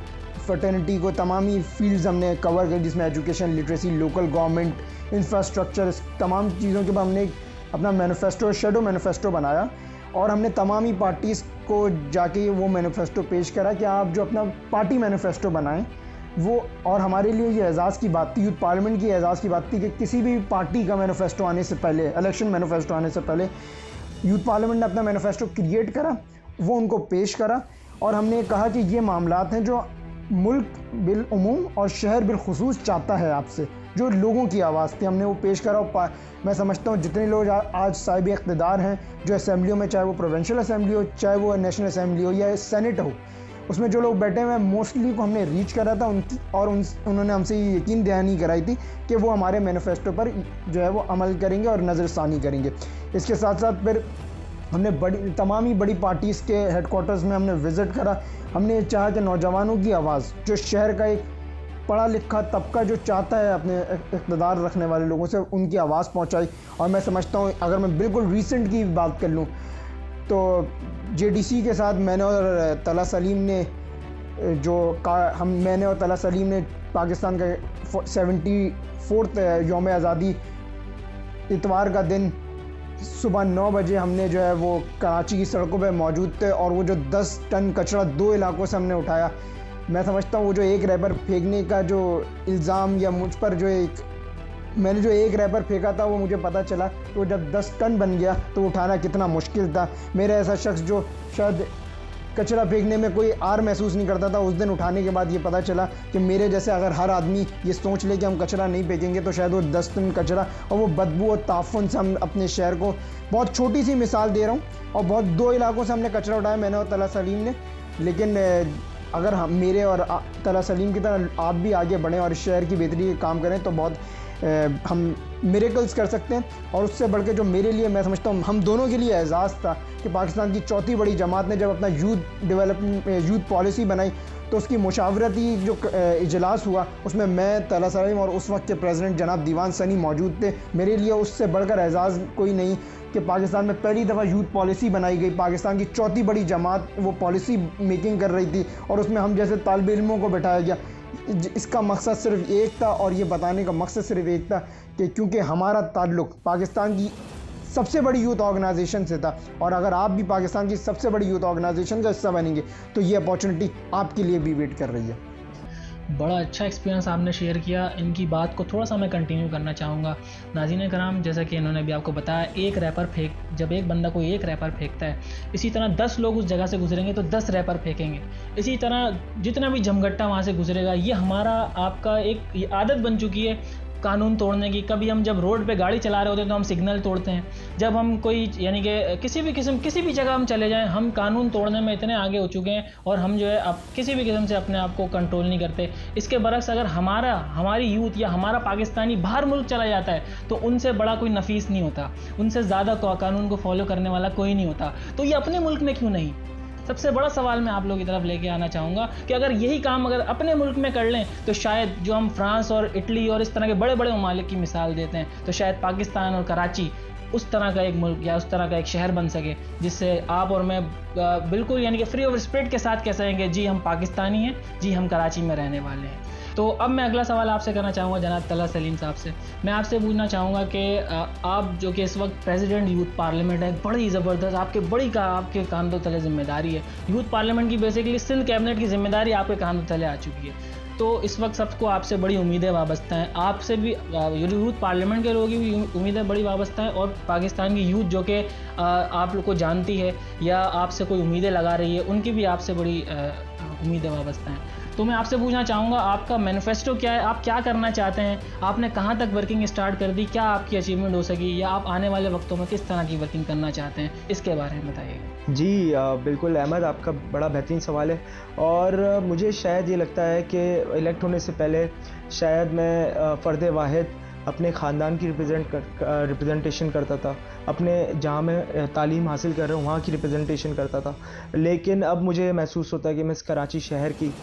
फर्टर्निटी को तमामी फील्ड्स हमने कवर की, जिसमें education, literacy, local government, infrastructure, तमाम चीज़ों के बाद हमने एक अपना मैनिफेस्टो, शेडो मैनिफेस्टो बनाया और हमने तमामी पार्टीज़ को जाके वो मैनिफेस्टो पेश करा कि आप जो अपना पार्टी मैनिफेस्टो बनाएं वो। और हमारे लिए ये एजाज़ की बात थी, यूथ पार्लियामेंट की एजाज़ की बात थी कि किसी भी पार्टी का मैनिफेस्टो आने से पहले, इलेक्शन मैनिफेस्टो आने से पहले यूथ पार्लियामेंट ने अपना मैनिफेस्टो क्रिएट करा, वो उनको पेश करा और हमने कहा कि ये मामलात हैं जो मुल्क बिलउमूम और शहर बिलखुसूस चाहता है आपसे, जो लोगों की आवाज़ थी, हमने वो पेश करा। और मैं समझता हूँ जितने लोग आज साहिब इक़्तिदार हैं जो असेंबलियों में, चाहे वो प्रोविंशियल असेंबली हो, चाहे वो नेशनल असेंबली हो या सेनेट हो, उसमें जो लोग बैठे हुए हैं मोस्टली को हमने रीच करा था उनकी और उन्होंने हमसे ये यकीन दहानी कराई थी कि वो हमारे मैनिफेस्टो पर जो है वो अमल करेंगे और नज़रसानी करेंगे। इसके साथ साथ फिर हमने तमामी बड़ी पार्टीज़ के हेडक्वार्टर्स में हमने विज़िट करा। हमने चाहा कि नौजवानों की आवाज़, जो शहर का एक पढ़ा लिखा तबका जो चाहता है अपने इक़्तिदार रखने वाले लोगों से, उनकी आवाज़ पहुंचाई। और मैं समझता हूं अगर मैं बिल्कुल रिसेंट की बात कर लूं तो JDC के साथ मैंने और तला सलीम ने मैंने और तला सलीम ने पाकिस्तान का 74वां यौम आज़ादी इतवार का दिन सुबह 9 बजे हमने जो है वो कराची की सड़कों पे मौजूद थे और वो जो 10 टन कचरा 2 इलाकों से हमने उठाया। मैं समझता हूँ वो जो एक रैपर फेंकने का जो इल्ज़ाम या मुझ पर जो मैंने जो एक रैपर फेंका था वो मुझे पता चला तो जब 10 टन बन गया तो उठाना कितना मुश्किल था। मेरा ऐसा शख्स जो शायद कचरा फेंकने में कोई आर महसूस नहीं करता था, उस दिन उठाने के बाद ये पता चला कि मेरे जैसे अगर हर आदमी ये सोच ले कि हम कचरा नहीं फेंकेंगे तो शायद वो 10 टन कचरा और वो बदबू और ताफ़ुन से हम अपने शहर को, बहुत छोटी सी मिसाल दे रहा हूँ, और बहुत 2 इलाकों से हमने कचरा उठाया, मैंने और तला सलीम ने। लेकिन अगर हम मेरे और तला सलीम की तरह आप भी आगे बढ़ें और इस शहर की बेहतरी के काम करें तो बहुत हम मिरेकल्स कर सकते हैं। और उससे बढ़ के जो मेरे लिए मैं समझता हूँ हम दोनों के लिए एजाज़ था कि पाकिस्तान की चौथी बड़ी जमात ने जब अपना यूथ पॉलिसी बनाई तो उसकी मुशावरती जो इजलास हुआ उसमें मैं, तला सलीम और उस वक्त के प्रेसिडेंट जनाब दीवान सनी मौजूद थे। मेरे लिए उससे बढ़कर एजाज़ कोई नहीं कि पाकिस्तान में पहली दफ़ा यूथ पॉलिसी बनाई गई, पाकिस्तान की चौथी बड़ी जमात वो पॉलिसी मेकिंग कर रही थी और उसमें हम जैसे तालिब इल्मों को बैठाया गया। इसका मकसद सिर्फ एक था और ये बताने का मकसद सिर्फ एक था कि क्योंकि हमारा ताल्लुक़ पाकिस्तान की सबसे बड़ी यूथ ऑर्गेनाइजेशन से था और अगर आप भी पाकिस्तान की सबसे बड़ी यूथ ऑर्गेनाइजेशन का हिस्सा बनेंगे तो ये अपॉर्चुनिटी आपके लिए भी वेट कर रही है। बड़ा अच्छा एक्सपीरियंस आपने शेयर किया। इनकी बात को थोड़ा सा मैं कंटिन्यू करना चाहूँगा। नाज़रीन कराम, जैसा कि इन्होंने भी आपको बताया, जब एक बंदा कोई एक रैपर फेंकता है, इसी तरह 10 लोग उस जगह से गुजरेंगे तो 10 रैपर फेंकेंगे। इसी तरह जितना भी जमघट्टा वहाँ से गुजरेगा, ये हमारा आपका एक आदत बन चुकी है कानून तोड़ने की। कभी हम जब रोड पे गाड़ी चला रहे होते हैं तो हम सिग्नल तोड़ते हैं। जब हम कोई यानी कि किसी भी जगह हम चले जाएं, हम कानून तोड़ने में इतने आगे हो चुके हैं और हम जो है अब किसी भी किस्म से अपने आप को कंट्रोल नहीं करते। इसके बरक्स अगर हमारी यूथ या हमारा पाकिस्तानी बाहर मुल्क चला जाता है तो उनसे बड़ा कोई नफीस नहीं होता, उनसे ज़्यादा कानून को फॉलो करने वाला कोई नहीं होता। तो ये अपने मुल्क में क्यों नहीं? सबसे बड़ा सवाल मैं आप लोगों की तरफ लेके आना चाहूँगा कि अगर यही काम अगर अपने मुल्क में कर लें तो शायद जो हम फ्रांस और इटली और इस तरह के बड़े बड़े ममालिक की मिसाल देते हैं, तो शायद पाकिस्तान और कराची उस तरह का एक मुल्क या उस तरह का एक शहर बन सके जिससे आप और मैं बिल्कुल यानी कि फ्री ऑफ स्पिरिट के साथ कह सकेंगे जी हम पाकिस्तानी हैं, जी हम कराची में रहने वाले हैं। तो अब मैं अगला सवाल आपसे करना चाहूँगा जनाब तलहा सलीम साहब से। मैं आपसे पूछना चाहूँगा कि आप जो कि इस वक्त प्रेसिडेंट यूथ पार्लियामेंट है, बड़ी ज़बरदस्त आपके कांधों तले जिम्मेदारी है। यूथ पार्लियामेंट की बेसिकली सिंध कैबिनेट की जिम्मेदारी आपके कांधों तले आ चुकी है। तो इस वक्त सबको आपसे बड़ी उम्मीदें वाबस्ता हैं, आपसे भी यूथ पार्लियामेंट के लोगों की भी उम्मीदें बड़ी वाबस्ता हैं और पाकिस्तान की यूथ जो कि आप लोग को जानती है या आपसे कोई उम्मीदें लगा रही है, उनकी भी आपसे बड़ी उम्मीदें वाबस्ता हैं। तो मैं आपसे पूछना चाहूँगा आपका मैनिफेस्टो क्या है, आप क्या करना चाहते हैं, आपने कहाँ तक वर्किंग स्टार्ट कर दी, क्या आपकी अचीवमेंट हो सकी या आप आने वाले वक्तों में किस तरह की वर्किंग करना चाहते हैं, इसके बारे में बताइएगा। जी बिल्कुल अहमद, आपका बड़ा बेहतरीन सवाल है और मुझे शायद ये लगता है कि इलेक्ट होने से पहले शायद मैं फ़र्द वाहिद अपने ख़ानदान की रिप्रेजेंटेशन करता था, अपने जहाँ मैं तालीम हासिल कर रहा हूँ वहाँ की रिप्रेजेंटेशन करता था। लेकिन अब मुझे महसूस होता है कि मैं इस कराची शहर की,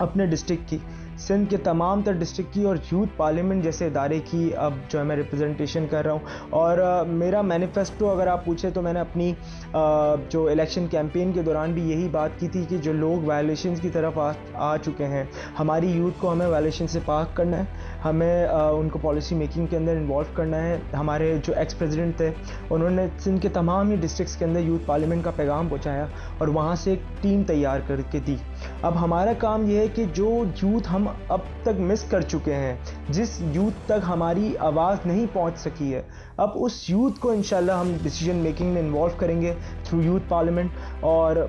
अपने डिस्ट्रिक्ट की, सिंध के तमाम तर डिस्ट्रिक्ट की और यूथ पार्लियामेंट जैसे इदारे की अब जो है मैं रिप्रेजेंटेशन कर रहा हूँ। और मेरा मैनिफेस्टो अगर आप पूछे तो मैंने अपनी जो इलेक्शन कैंपेन के दौरान भी यही बात की थी कि जो लोग वायलेशंस की तरफ आ चुके हैं, हमारी यूथ को हमें वायलेशन से पाक करना है, हमें उनको पॉलिसी मेकिंग के अंदर इन्वॉल्व करना है। हमारे जो एक्स प्रेसिडेंट थे उन्होंने सिंध के तमाम ही डिस्ट्रिक्ट्स के अंदर यूथ पार्लियामेंट का पैगाम पहुँचाया और वहाँ से एक टीम तैयार करके दी। अब हमारा काम यह है कि जो यूथ हम अब तक मिस कर चुके हैं, जिस यूथ तक हमारी आवाज़ नहीं पहुंच सकी है, अब उस यूथ को इंशाल्लाह हम डिसीजन मेकिंग में इन्वॉल्व करेंगे थ्रू यूथ पार्लियामेंट। और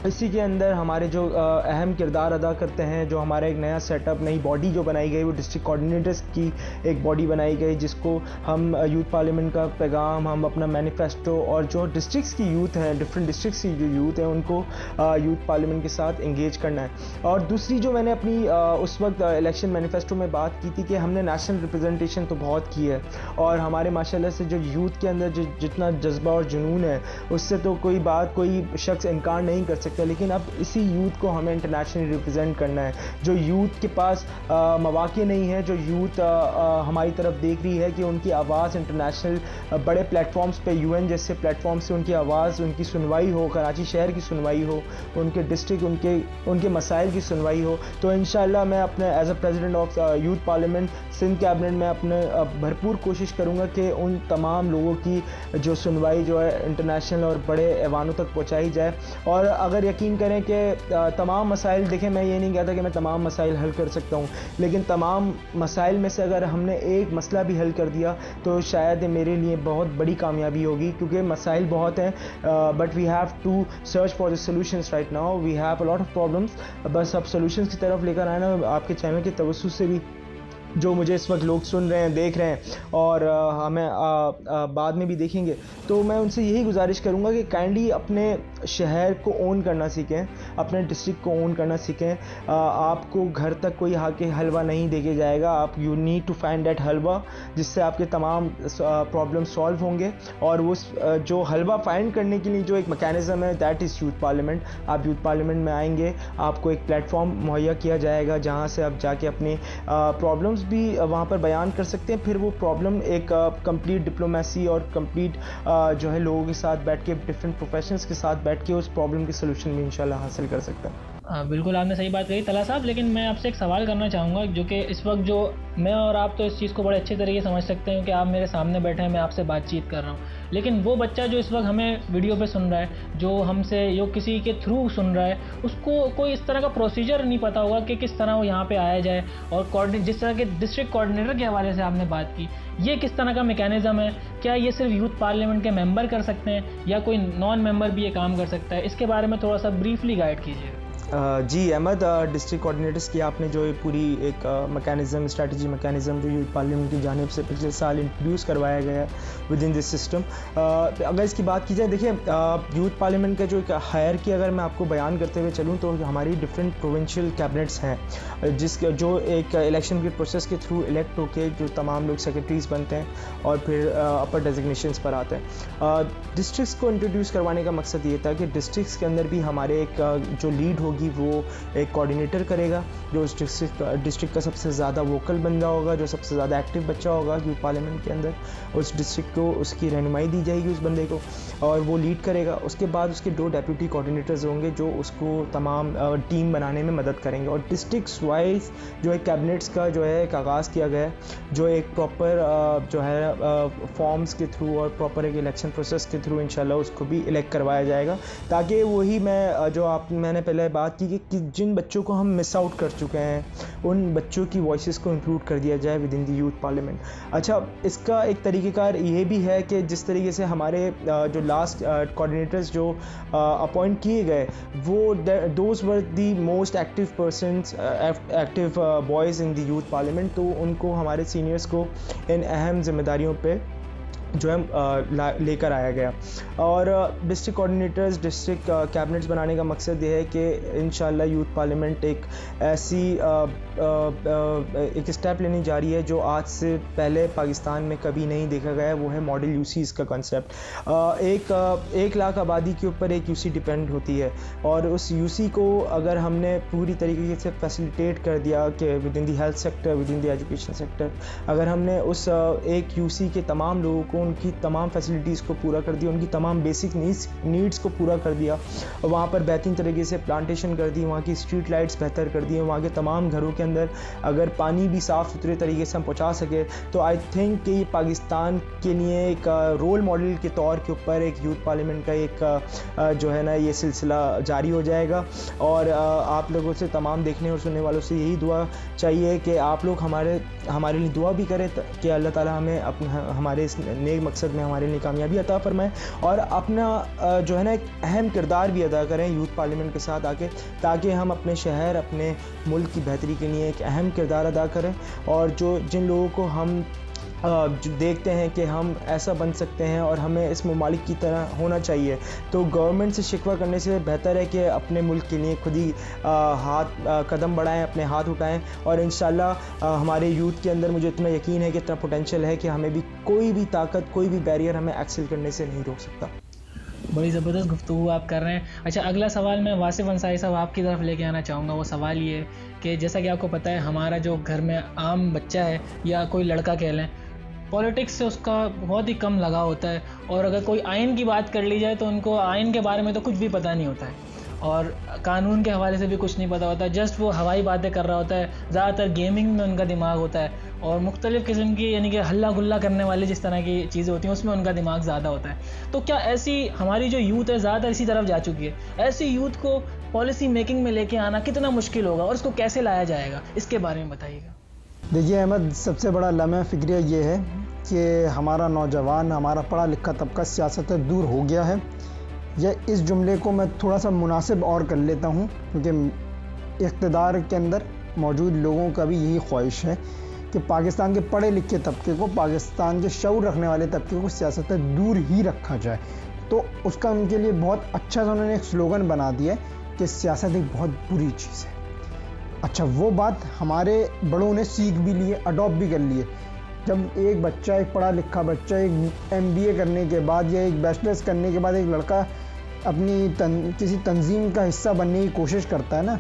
इसी के अंदर हमारे जो अहम किरदार अदा करते हैं, जो हमारा एक नया सेटअप, नई बॉडी जो बनाई गई वो डिस्ट्रिक्ट कोऑर्डिनेटर्स की एक बॉडी बनाई गई जिसको हम यूथ पार्लियामेंट का पैगाम, हम अपना मैनिफेस्टो और जो डिस्ट्रिक्ट्स की यूथ हैं, डिफरेंट डिस्ट्रिक्ट्स की जो यूथ हैं उनको यूथ पार्लियामेंट के साथ इंगेज करना है। और दूसरी जो मैंने अपनी उस वक्त इलेक्शन मैनिफेस्टो में बात की थी कि हमने नेशनल रिप्रेजेंटेशन तो बहुत की है और हमारे माशाल्लाह से जो यूथ के अंदर जो जितना जज्बा और जुनून है उससे तो कोई शख्स इनकार नहीं कर सकता, लेकिन अब इसी यूथ को हमें इंटरनेशनली रिप्रेजेंट करना है। जो यूथ के पास मौके नहीं है, जो यूथ हमारी तरफ देख रही है कि उनकी आवाज़ इंटरनेशनल बड़े प्लेटफॉर्म्स पे, यूएन जैसे प्लेटफॉर्म से उनकी आवाज़, उनकी सुनवाई हो, कराची शहर की सुनवाई हो, उनके डिस्ट्रिक्ट, उनके मसाइल की सुनवाई हो, तो इंशाल्लाह मैं अपने as a president of youth parliament Sindh cabinet में अपने भरपूर कोशिश करूँगा कि उन तमाम लोगों की जो सुनवाई जो है इंटरनेशनल और बड़े ऐवानों तक पहुँचाई जाए। और अगर यकीन करें कि तमाम मसाइल, देखें मैं ये नहीं कहता कि मैं तमाम मसाइल हल कर सकता हूँ, लेकिन तमाम मसाइल में से अगर हमने एक मसला भी हल कर दिया तो शायद मेरे लिए बहुत बड़ी कामयाबी होगी, क्योंकि मसाइल बहुत हैं but we have to search for the solutions right now, we have a lot of problems. बस अब सॉल्यूशंस की तरफ लेकर आना आपके चैनल के तवज्जुह से भी, जो मुझे इस वक्त लोग सुन रहे हैं, देख रहे हैं और हमें बाद में भी देखेंगे, तो मैं उनसे यही गुजारिश करूंगा कि काइंडली अपने शहर को ओन करना सीखें, अपने डिस्ट्रिक्ट को ओन करना सीखें। आपको घर तक कोई आके हलवा नहीं देके जाएगा, आप you need to find that halwa जिससे आपके तमाम प्रॉब्लम सॉल्व होंगे। और वो जो हलवा फाइंड करने के लिए जो एक मैकेनिज़्म है दैट इज़ यूथ पार्लियामेंट। आप यूथ पार्लियामेंट में आएंगे, आपको एक प्लेटफॉर्म मुहैया किया जाएगा जहाँ से आप जाके अपने प्रॉब्लम्स भी वहाँ पर बयान कर सकते हैं। फिर वो प्रॉब्लम एक कंप्लीट डिप्लोमेसी और कंप्लीट जो है लोगों के साथ बैठ के, डिफरेंट प्रोफेशनल्स के साथ बैठ के उस प्रॉब्लम के सोल्यूशन भी इंशाल्लाह हासिल कर सकते हैं। बिल्कुल आपने सही बात कही तलहा साहब, लेकिन मैं आपसे एक सवाल करना चाहूँगा जो कि इस वक्त जो मैं और आप तो इस चीज़ को बड़े अच्छे तरीके समझ सकते हैं कि आप मेरे सामने बैठे हैं, मैं आपसे बातचीत कर रहा हूँ, लेकिन वो बच्चा जो इस वक्त हमें वीडियो पे सुन रहा है, जो हमसे जो किसी के थ्रू सुन रहा है, उसको कोई इस तरह का प्रोसीजर नहीं पता होगा कि किस तरह वो यहाँ पे आया जाए। और जिस तरह के डिस्ट्रिक्ट कोऑर्डिनेटर के हवाले से आपने बात की, ये किस तरह का मैकेनिज़्म है, क्या ये सिर्फ यूथ पार्लियामेंट के मेंबर कर सकते हैं या कोई नॉन मेंबर भी ये काम कर सकता है? इसके बारे में थोड़ा सा ब्रीफली गाइड कीजिएगा। जी अहमद, डिस्ट्रिक्ट कोऑर्डिनेटर्स की आपने जो ये पूरी एक मैकेनिज़्म, स्ट्रेटजी मैकेनिज़्म जो यूथ पार्लियामेंट की जानिब से पिछले साल इंट्रोड्यूस करवाया गया है विद इन दिस सिस्टम। अगर इसकी बात की जाए, देखिए यूथ पार्लियामेंट का जो एक हायर की अगर मैं आपको बयान करते हुए चलूँ तो हमारी डिफरेंट प्रोविंशियल कैबिनेट्स हैं जो एक इलेक्शन के प्रोसेस के थ्रू इलेक्ट होके जो तमाम लोग सेक्रेटरीज बनते हैं और फिर अपर डेजिग्नेशंस पर आते हैं। डिस्ट्रिक्ट्स को इंट्रोड्यूस करवाने का मकसद ये था कि डिस्ट्रिक्ट्स के अंदर भी हमारे एक जो लीड होगी वो एक कोऑर्डिनेटर करेगा, जो उस डिस्ट्रिक्ट का सबसे ज़्यादा वोकल बंदा होगा, जो सबसे ज़्यादा एक्टिव बच्चा होगा यूथ पार्लियामेंट के अंदर, उस डिस्ट्रिक्ट को उसकी रहनुमाई दी जाएगी उस बंदे को और वो लीड करेगा। उसके बाद उसके 2 डेप्यूटी कोऑर्डिनेटर्स होंगे जो उसको तमाम टीम बनाने में मदद करेंगे। और डिस्ट्रिक्ट्स वाइज जो है कैबिनेट्स का जो है एक आगाज़ किया गया है, जो एक प्रॉपर जो है फॉर्म्स के थ्रू और प्रॉपर एक इलेक्शन प्रोसेस के थ्रू इंशाल्लाह उसको भी इलेक्ट करवाया जाएगा, ताकि वही मैं जो मैंने पहले बात की कि जिन बच्चों को हम मिस आउट कर चुके हैं उन बच्चों की वॉइसेस को इंक्लूड कर दिया जाए with in the youth parliament. अच्छा, इसका एक तरीक़ेकार ये भी है कि जिस तरीके से हमारे जो लास्ट कोऑर्डिनेटर्स जो अपॉइंट किए गए वो those were the most active persons, active boys in the youth parliament, तो उनको हमारे सीनियर्स को इन अहम जिम्मेदारियों पे जो है लेकर आया गया। और डिस्ट्रिक्ट कोऑर्डिनेटर्स, डिस्ट्रिक्ट कैबिनेट्स बनाने का मकसद ये है कि इंशाल्लाह यूथ पार्लियामेंट एक ऐसी एक स्टेप लेने जा रही है जो आज से पहले पाकिस्तान में कभी नहीं देखा गया है, वो है मॉडल यूसीज़ का कॉन्सेप्ट। एक लाख आबादी के ऊपर एक यूसी डिपेंड होती है और उस यूसी को अगर हमने पूरी तरीके से फैसिलिटेट कर दिया कि with in the health sector, with in the education sector, अगर हमने उस एक यूसी के तमाम लोगों को उनकी तमाम फैसिलिटीज़ को पूरा कर दिया, उनकी तमाम बेसिक नीड्स को पूरा कर दिया, वहाँ पर बेहतरीन तरीके से प्लांटेशन कर दी, वहाँ की स्ट्रीट लाइट्स बेहतर कर दी, वहाँ के तमाम घरों के अंदर अगर पानी भी साफ़ सुथरे तरीके से हम पहुँचा सके, तो आई थिंक कि पाकिस्तान के लिए एक रोल मॉडल के तौर के ऊपर एक यूथ पार्लियामेंट का एक जो है ना ये सिलसिला जारी हो जाएगा। और आप लोगों से, तमाम देखने और सुनने वालों से यही दुआ चाहिए कि आप लोग हमारे लिए दुआ भी करें कि अल्लाह ताला हमें हमारे इस नेक मकसद में हमारे लिए कामयाबी अता फरमाए और अपना जो है ना एक अहम किरदार भी अदा करें यूथ पार्लियामेंट के साथ आके, ताकि हम अपने शहर, अपने मुल्क की बेहतरी के लिए एक अहम किरदार अदा करें। और जिन लोगों को हम जो देखते हैं कि हम ऐसा बन सकते हैं और हमें इस ममालिक की तरह होना चाहिए, तो गवर्नमेंट से शिकवा करने से बेहतर है कि अपने मुल्क के लिए खुद ही कदम बढ़ाएं, अपने हाथ उठाएं। और इंशाल्लाह हमारे यूथ के अंदर मुझे इतना यकीन है कि इतना पोटेंशियल है कि हमें भी कोई भी ताकत, कोई भी बैरियर हमें एक्सेल करने से नहीं रोक सकता। बड़ी ज़बरदस्त गुफ्तगू आप कर रहे हैं। अच्छा, अगला सवाल मैं वासिफ अंसारी साहब आपकी तरफ लेके आना चाहूँगा। वो सवाल ये है कि जैसा कि आपको पता है, हमारा जो घर में आम बच्चा है या कोई लड़का कह लें, पॉलिटिक्स से उसका बहुत ही कम लगाव होता है और अगर कोई आइन की बात कर ली जाए तो उनको आइन के बारे में तो कुछ भी पता नहीं होता है और कानून के हवाले से भी कुछ नहीं पता होता है। जस्ट वो हवाई बातें कर रहा होता है। ज़्यादातर गेमिंग में उनका दिमाग होता है और मुख्तलिफ़ किस्म की, यानी कि हल्ला गुल्ला करने वाली जिस तरह की चीज़ें होती हैं उसमें उनका दिमाग ज़्यादा होता है। तो क्या ऐसी हमारी जो यूथ है ज़्यादातर इसी तरफ जा चुकी है? ऐसी यूथ को पॉलिसी मेकिंग में लेके आना कितना मुश्किल होगा और उसको कैसे लाया जाएगा, इसके बारे में बताइएगा। देखिए अहमद, सबसे बड़ा लम्हा फ़िक्रिया ये है कि हमारा नौजवान, हमारा पढ़ा लिखा तबका सियासत से दूर हो गया है। या इस जुमले को मैं थोड़ा सा मुनासिब और कर लेता हूँ, क्योंकि इक़्तिदार के अंदर मौजूद लोगों का भी यही ख्वाहिश है कि पाकिस्तान के पढ़े लिखे तबके को, पाकिस्तान के शऊर रखने वाले तबके को सियासत से दूर ही रखा जाए। तो उसका उनके लिए बहुत अच्छा सा उन्होंने एक स्लोगन बना दिया है कि सियासत एक बहुत बुरी चीज़ है। अच्छा, वो बात हमारे बड़ों ने सीख भी लिए, अडॉप्ट भी कर लिए। जब एक बच्चा, एक पढ़ा लिखा बच्चा, एक MBA करने के बाद या एक बैचलर्स करने के बाद एक लड़का अपनी किसी तंजीम का हिस्सा बनने की कोशिश करता है ना,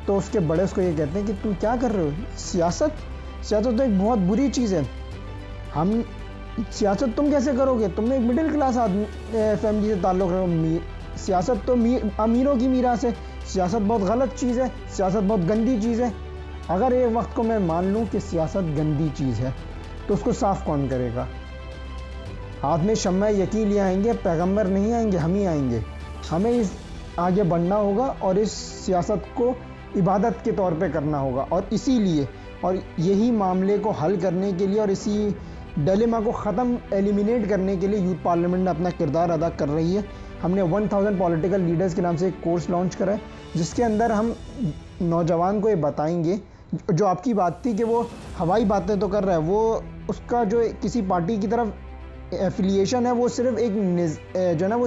तो उसके बड़े उसको ये कहते हैं कि तुम क्या कर रहे हो, सियासत तो एक बहुत बुरी चीज़ है। हम सियासत तुम कैसे करोगे, तुमने एक मिडिल क्लास आदमी फैमिली से ताल्लुक़ रखो, सियासत तो अमीरों की मीरास है, सियासत बहुत गलत चीज़ है, सियासत बहुत गंदी चीज़ है। अगर एक वक्त को मैं मान लूँ कि सियासत गंदी चीज़ है तो उसको साफ़ कौन करेगा? हाथ में शम्मा यकीन ले आएंगे, पैगंबर नहीं आएंगे, हम ही आएंगे। हमें इस आगे बढ़ना होगा और इस सियासत को इबादत के तौर पे करना होगा। और इसीलिए, और यही मामले को हल करने के लिए और इसी डिलेमा को ख़त्म, एलिमिनेट करने के लिए यूथ पार्लियामेंट ने अपना किरदार अदा कर रही है। हमने 1000 पॉलिटिकल लीडर्स के नाम से एक कोर्स लॉन्च करा है, जिसके अंदर हम नौजवान को ये बताएंगे, जो आपकी बात थी कि वो हवाई बातें तो कर रहा है, वो उसका जो किसी पार्टी की तरफ एफिलिएशन है वो सिर्फ एक जो है ना, वो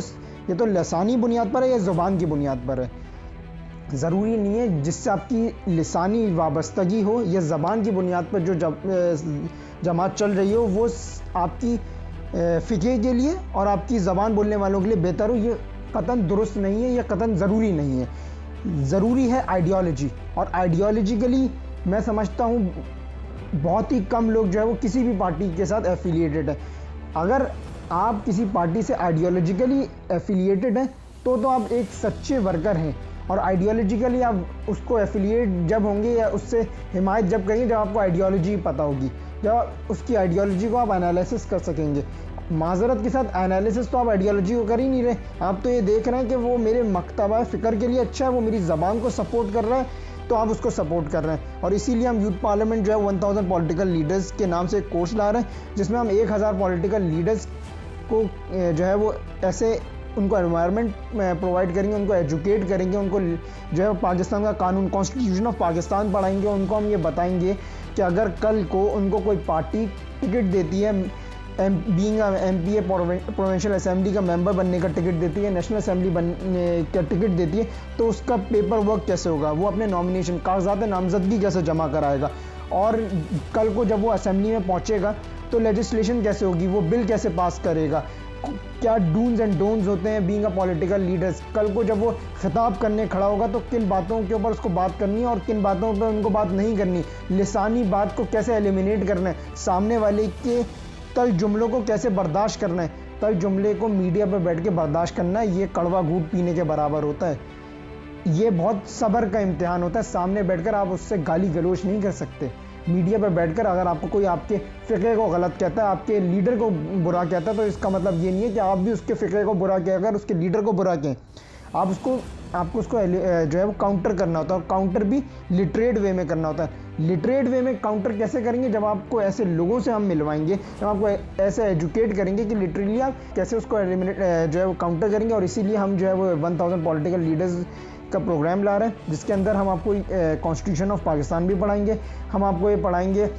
ये तो लसानी बुनियाद पर है या ज़ुबान की बुनियाद पर है। ज़रूरी नहीं है जिससे आपकी लिसानी वाबस्तगी हो या ज़बान की बुनियाद पर जो जमात चल रही हो वो आपकी फ़िक़े के लिए और आपकी ज़बान बोलने वालों के लिए बेहतर हो, ये कतन दुरुस्त नहीं है, ये कतन ज़रूरी नहीं है। ज़रूरी है आइडियोलॉजी, और आइडियोलॉजिकली मैं समझता हूँ बहुत ही कम लोग जो है वो किसी भी पार्टी के साथ एफिलिएटेड है। अगर आप किसी पार्टी से आइडियोलॉजिकली एफिलिएटेड हैं तो आप एक सच्चे वर्कर हैं, और आइडियोलॉजिकली आप उसको एफिलिएट जब होंगे या उससे हिमायत जब करेंगे जब आपको आइडियोलॉजी पता होगी, जब उसकी आइडियोलॉजी को आप एनालिसिस कर सकेंगे। माजरत के साथ एनालिसिस तो आप आइडियोलॉजी को कर ही नहीं रहे, आप तो ये देख रहे हैं कि वो मेरे मकतबा फ़िक्र के लिए अच्छा है, वो मेरी ज़बान को सपोर्ट कर रहा है तो आप उसको सपोर्ट कर रहे हैं। और इसीलिए हम यूथ पार्लियामेंट जो है 1000 पॉलिटिकल लीडर्स के नाम से एक कोर्स ला रहे हैं, जिसमें हम 1000 पॉलिटिकल लीडर्स को जो है वो ऐसे उनको एनवायरनमेंट प्रोवाइड करेंगे, उनको एजुकेट करेंगे, उनको जो है पाकिस्तान का कानून, कॉन्स्टिट्यूशन ऑफ पाकिस्तान पढ़ाएंगे। उनको हम ये बताएंगे कि अगर कल को उनको कोई पार्टी टिकट देती है, बीइंग MPA प्रोविंशियल असेंबली का मेंबर बनने का टिकट देती है, नेशनल असेंबली बनने का टिकट देती है, तो उसका पेपर वर्क कैसे होगा, वो अपने नॉमिनेशन कागजात नामजदगी कैसे जमा कराएगा, और कल को जब वो असेंबली में पहुंचेगा तो लेजिस्लेशन कैसे होगी, वो बिल कैसे पास करेगा, क्या डून्स एंड डोंट्स होते हैं बीइंग अ पॉलिटिकल लीडर्स। कल को जब वो खिताब करने खड़ा होगा तो किन बातों के ऊपर उसको बात करनी है और किन बातों पर उनको बात नहीं करनी, लिसानी बात को कैसे एलिमिनेट करना है, सामने वाले के तल जुमलों को कैसे बर्दाश्त करना है। तल जुमले को मीडिया पर बैठ के बर्दाश्त करना है, ये कड़वा घूंट पीने के बराबर होता है। ये बहुत सब्र का इम्तिहान होता है। सामने बैठकर आप उससे गाली गलोच नहीं कर सकते। मीडिया पर बैठकर अगर आपको कोई आपके फ़िक्रे को गलत कहता है, आपके लीडर को बुरा कहता है, तो इसका मतलब ये नहीं है कि आप भी उसके फ़िक्रे को बुरा कहें, अगर उसके लीडर को बुरा कहें। आपको उसको जो है वो काउंटर करना होता है, और काउंटर भी लिटरेट वे में करना होता है। लिटरेट वे में काउंटर कैसे करेंगे, जब आपको ऐसे लोगों से हम मिलवाएंगे, जब आपको ऐसे एजुकेट करेंगे कि लिटरली आप कैसे उसको एलिमिनेट जो है वो काउंटर करेंगे। और इसीलिए हम जो है वो 1000 पॉलिटिकल लीडर्स का प्रोग्राम ला रहे हैं, जिसके अंदर हम आपको कॉन्स्टिट्यूशन ऑफ पाकिस्तान भी पढ़ाएंगे, हम आपको ये पढ़ाएंगे,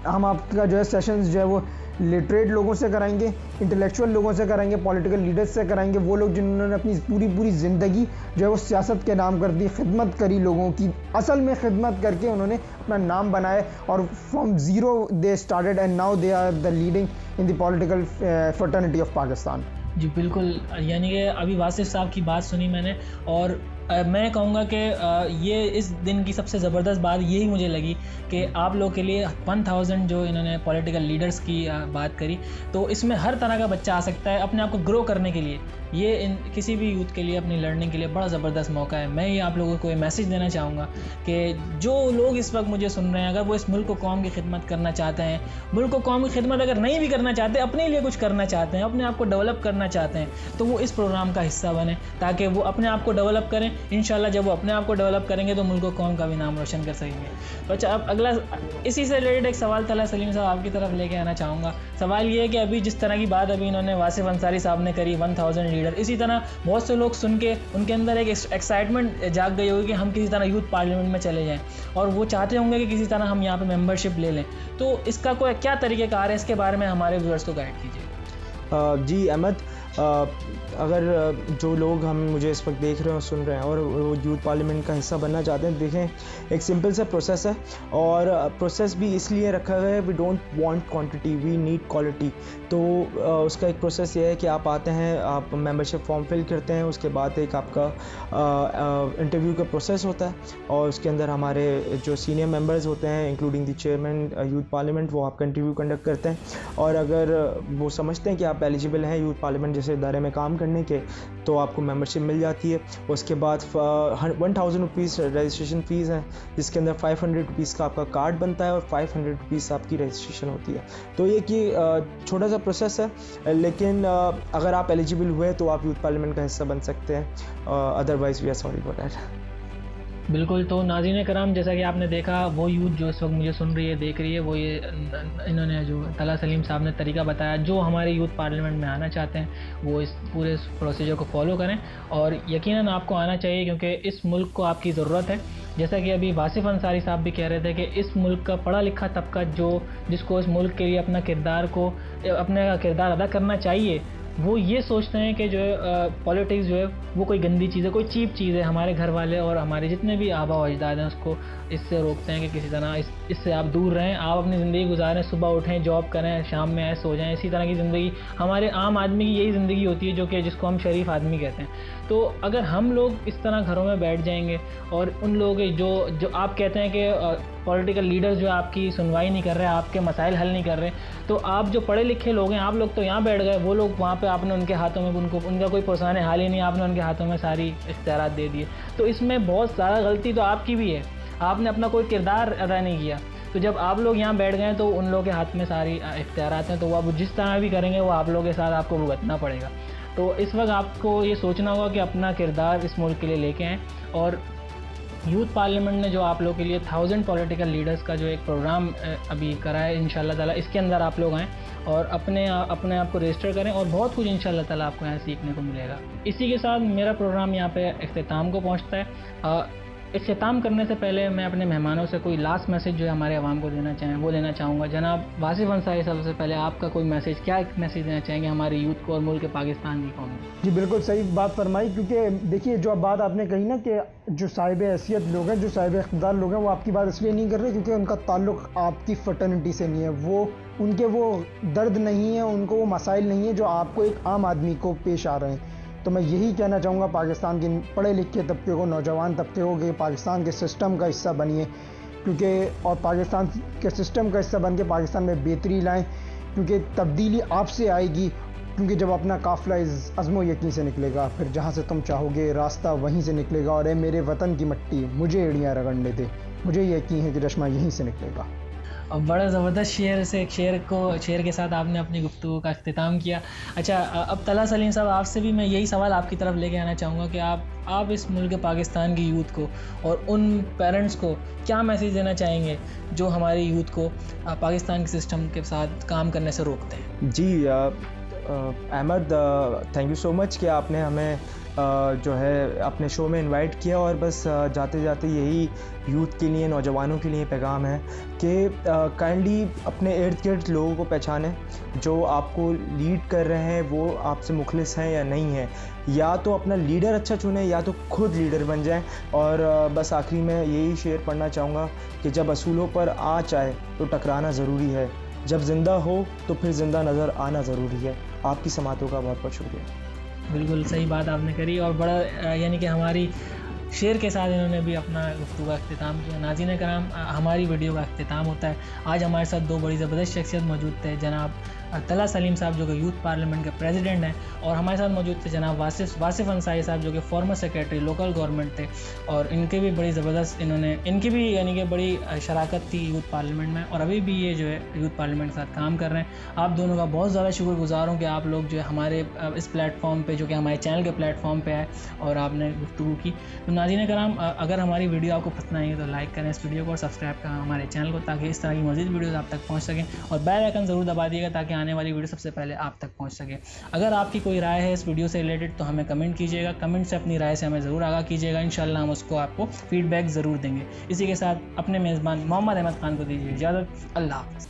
हम आपका जो है सेशंस जो है वो लिटरेट लोगों से कराएंगे, इंटेलेक्चुअल लोगों से कराएंगे, पॉलिटिकल लीडर्स से कराएंगे, वो लोग जिन्होंने अपनी पूरी ज़िंदगी जो है वो सियासत के नाम कर दी, खिदमत करी लोगों की, असल में खिदमत करके उन्होंने अपना नाम बनाया, और from zero they started and now they are the leading in the political fraternity of Pakistan. जी बिल्कुल, यानी कि अभी वासिफ साहब की बात सुनी मैंने, और मैं कहूँगा कि ये इस दिन की सबसे ज़बरदस्त बात यही मुझे लगी कि आप लोग के लिए 1000 जो इन्होंने पॉलिटिकल लीडर्स की बात करी, तो इसमें हर तरह का बच्चा आ सकता है अपने आप को ग्रो करने के लिए। ये किसी भी यूथ के लिए अपनी लर्निंग के लिए बड़ा ज़बरदस्त मौका है। मैं ये आप लोगों को ये मैसेज देना चाहूँगा कि जो लोग इस वक्त मुझे सुन रहे हैं, अगर वो इस मुल्क को कौम की खिदमत करना चाहते हैं, मुल्क को कौम की खिदमत अगर नहीं भी करना चाहते, अपने लिए कुछ करना चाहते हैं, अपने आप को डेवलप करना चाहते हैं, तो वो इस प्रोग्राम का हिस्सा बने, ताकि वो अपने आप को डेवलप करें। इंशाल्लाह जब वो अपने आप को डेवलप करेंगे तो मुल्क को कौम का भी नाम रोशन कर सकेंगे। तो अच्छा, अब अगला इसी से रिलेटेड एक सवाल तला सलीम साहब आपकी तरफ लेके आना चाहूँगा। सवाल ये है कि अभी जिस तरह की बात अभी इन्होंने वासिफ अंसारी साहब ने करी 1000 लीडर, इसी तरह बहुत से लोग सुन के उनके अंदर एक एक्साइटमेंट जाग गई होगी कि हम किसी तरह यूथ पार्लियामेंट में चले जाएं, और वो चाहते होंगे कि किसी तरह हम यहाँ पे मेंबरशिप ले लें। तो इसका कोई क्या तरीक़ेकार है, इसके बारे में हमारे व्यूअर्स को गाइड कीजिए। जी अहमद, अगर जो लोग हम मुझे इस वक्त देख रहे हैं और सुन रहे हैं और वो यूथ पार्लियामेंट का हिस्सा बनना चाहते हैं, देखें एक सिंपल सा प्रोसेस है, और प्रोसेस भी इसलिए रखा गया है, we don't want quantity, we need quality. तो उसका एक प्रोसेस ये है कि आप आते हैं, आप मेंबरशिप फॉर्म फिल करते हैं, उसके बाद एक आपका इंटरव्यू का प्रोसेस होता है, और उसके अंदर हमारे जो सीनियर मेंबर्स होते हैं including the chairman youth parliament, वो आपका इंटरव्यू कंडक्ट करते हैं, और अगर वो समझते हैं कि आप एलिजिबल हैं यूथ पार्लियामेंट जैसे इदारे में काम करने के, तो आपको मेंबरशिप मिल जाती है। उसके बाद 1000 रुपीज़ रजिस्ट्रेशन फ़ीस है, जिसके अंदर 500 रुपीज़ का आपका कार्ड बनता है और 500 रुपीज़ आपकी रजिस्ट्रेशन होती है। तो ये कि छोटा सा प्रोसेस है, लेकिन अगर आप एलिजिबल हुए तो आप यूथ पार्लियामेंट का हिस्सा बन सकते हैं, otherwise we are sorry for that. बिल्कुल। तो नाज़रीन कराम, जैसा कि आपने देखा, वो यूथ जो इस वक्त मुझे सुन रही है, देख रही है, वो ये इन्होंने जो तला सलीम साहब ने तरीका बताया, जो हमारे यूथ पार्लियामेंट में आना चाहते हैं वो इस पूरे प्रोसीजर को फॉलो करें और यकीनन आपको आना चाहिए, क्योंकि इस मुल्क को आपकी ज़रूरत है। जैसा कि अभी वासिफ़ अंसारी साहब भी कह रहे थे कि इस मुल्क का पढ़ा लिखा तबका जिसको इस मुल्क के लिए अपना किरदार अदा करना चाहिए, वो ये सोचते हैं कि जो है पॉलिटिक्स जो है वो कोई गंदी चीज़ है, कोई चीप चीज़ है। हमारे घर वाले और हमारे जितने भी आबा व अजदाद हैं उसको इससे रोकते हैं कि किसी तरह इससे आप दूर रहें, आप अपनी ज़िंदगी गुजारें, सुबह उठें, जॉब करें, शाम में आए, सो जाएं। इसी तरह की ज़िंदगी हमारे आम आदमी की यही ज़िंदगी होती है जिसको हम शरीफ आदमी कहते हैं। तो अगर हम लोग इस तरह घरों में बैठ जाएंगे और उन लोगों जो आप कहते हैं कि पॉलिटिकल लीडर्स जो आपकी सुनवाई नहीं कर रहे, आपके मसाइल हल नहीं कर रहे, तो आप जो पढ़े लिखे लोग हैं, आप लोग तो यहाँ बैठ गए, वो लोग वहाँ पे आपने उनके हाथों में उनका कोई पुरसाने हाल ही नहीं, आपने उनके हाथों में सारी इख्तियारात दे दिए। तो इसमें बहुत ज़्यादा गलती तो आपकी भी है, आपने अपना कोई किरदार अदा नहीं किया। तो जब आप लोग यहाँ बैठ गए तो उन लोगों के हाथ में सारी इख्तियारात हैं, तो वो अब जिस तरह भी करेंगे वो आप लोगों के साथ आपको भुगतना पड़ेगा। तो इस वक्त आपको ये सोचना होगा कि अपना किरदार इस मुल्क के लिए लेके आएँ। और यूथ पार्लियामेंट ने जो आप लोगों के लिए 1000 पॉलिटिकल लीडर्स का जो एक प्रोग्राम अभी करा है, इंशाल्लाह ताला इसके अंदर आप लोग आएँ और अपने आप को रजिस्टर करें और बहुत कुछ इंशाल्लाह ताला आपको यहाँ सीखने को मिलेगा। इसी के साथ मेरा प्रोग्राम यहाँ पे इख्तिताम को पहुँचता है। इख्तिताम करने से पहले मैं अपने मेहमानों से कोई लास्ट मैसेज जो है हमारे अवाम को देना चाहूँगा। जनाब वासिफ़ अंसारी, सबसे पहले आपका कोई मैसेज, क्या मैसेज देना चाहेंगे हमारे यूथ को और मुल्क पाकिस्तान की कौम को? जी बिल्कुल सही बात फरमाई, क्योंकि देखिए जो बात आपने कही ना कि जो साहिब हैसियत लोग हैं, जो साहिब इख्तिदार लोग हैं, वो आपकी बात इसलिए नहीं कर रहे क्योंकि उनका ताल्लुक़ आपकी फ्रेटर्निटी से नहीं है, उनके वो दर्द नहीं है, उनको वो मसाइल नहीं है जो आपको एक आम आदमी को पेश आ रहे हैं। तो मैं यही कहना चाहूँगा पाकिस्तान के पढ़े लिखे तबके को, नौजवान तबके को, कि पाकिस्तान के सिस्टम का हिस्सा बनिए, और पाकिस्तान के सिस्टम का हिस्सा बन के पाकिस्तान में बेहतरी लाएँ, क्योंकि तब्दीली आपसे आएगी। क्योंकि जब अपना काफ़िला अज़्म यकीन से निकलेगा, फिर जहाँ से तुम चाहोगे रास्ता वहीं से निकलेगा। और ए मेरे वतन की मिट्टी, मुझे एड़ियाँ रगड़ने दे, मुझे यकीन है कि चश्मा यहीं से निकलेगा। और बड़ा ज़बरदस्त शेर के साथ आपने अपनी गुफ्तगू का इख्तिताम किया। अच्छा, अब तला सलीम साहब, आपसे भी मैं यही सवाल आपकी तरफ लेके आना चाहूँगा कि आप इस मुल्क पाकिस्तान की यूथ को और उन पेरेंट्स को क्या मैसेज देना चाहेंगे जो हमारे यूथ को पाकिस्तान के सिस्टम के साथ काम करने से रोकते हैं? जी Ahmad, thank you so much कि आपने हमें जो है अपने शो में इनवाइट किया। और बस जाते जाते यही यूथ के लिए, नौजवानों के लिए पैगाम है कि काइंडली अपने इर्द गिर्द लोगों को पहचानें जो आपको लीड कर रहे हैं, वो आपसे मुखलिस हैं या नहीं हैं। या तो अपना लीडर अच्छा चुनें या तो खुद लीडर बन जाएं। और बस आखिरी में यही शेर पढ़ना चाहूँगा कि जब असूलों पर आँच आए तो टकराना ज़रूरी है, जब ज़िंदा हो तो फिर ज़िंदा नज़र आना ज़रूरी है। आपकी समातों का बहुत बहुत शुक्रिया। बिल्कुल सही बात आपने करी और बड़ा यानी कि हमारी शेर के साथ इन्होंने भी अपना गुफ्तगू का इख्तिताम किया। नाज़रीन कराम, हमारी वीडियो का इख्तिताम होता है। आज हमारे साथ दो बड़ी ज़बरदस्त शख्सियत मौजूद थे, जनाब तला सलीम साहब जो कि यूथ पार्लियामेंट के प्रेसिडेंट हैं, और हमारे साथ मौजूद थे जनाब वासिफ़ अंसारी साहब जो कि फॉर्मर सेक्रेटरी लोकल गवर्नमेंट थे। और इनके भी बड़ी ज़बरदस्त इनकी भी यानी कि बड़ी शराकत थी यूथ पार्लियामेंट में, और अभी भी ये जो है यूथ पार्लियामेंट के साथ काम कर रहे हैं। आप दोनों का बहुत ज़्यादा शुक्रगुज़ार हूँ कि आप लोग जो है हमारे इस प्लेटफॉर्म पर, जो कि हमारे चैनल के प्लेटफॉर्म पर आए और आपने गुफ्तगू की। तो नाज़रीन कराम, अगर हमारी वीडियो आपको पसंद आई है तो लाइक करें इस वीडियो को और सब्सक्राइब करें हमारे चैनल को, ताकि इस तरह की मज़ीद वीडियोज़ आप तक पहुँच सकें। और बेल आइकन ज़रूर दबा दिएगा ताकि आने वाली वीडियो सबसे पहले आप तक पहुंच सके। अगर आपकी कोई राय है इस वीडियो से रिलेटेड तो हमें कमेंट कीजिएगा, कमेंट से अपनी राय से हमें ज़रूर आगाह कीजिएगा। इंशाल्लाह हम उसको आपको फीडबैक ज़रूर देंगे। इसी के साथ अपने मेज़बान मोहम्मद अहमद खान को दीजिए इजाज़त। अल्लाह हाफ़िज़।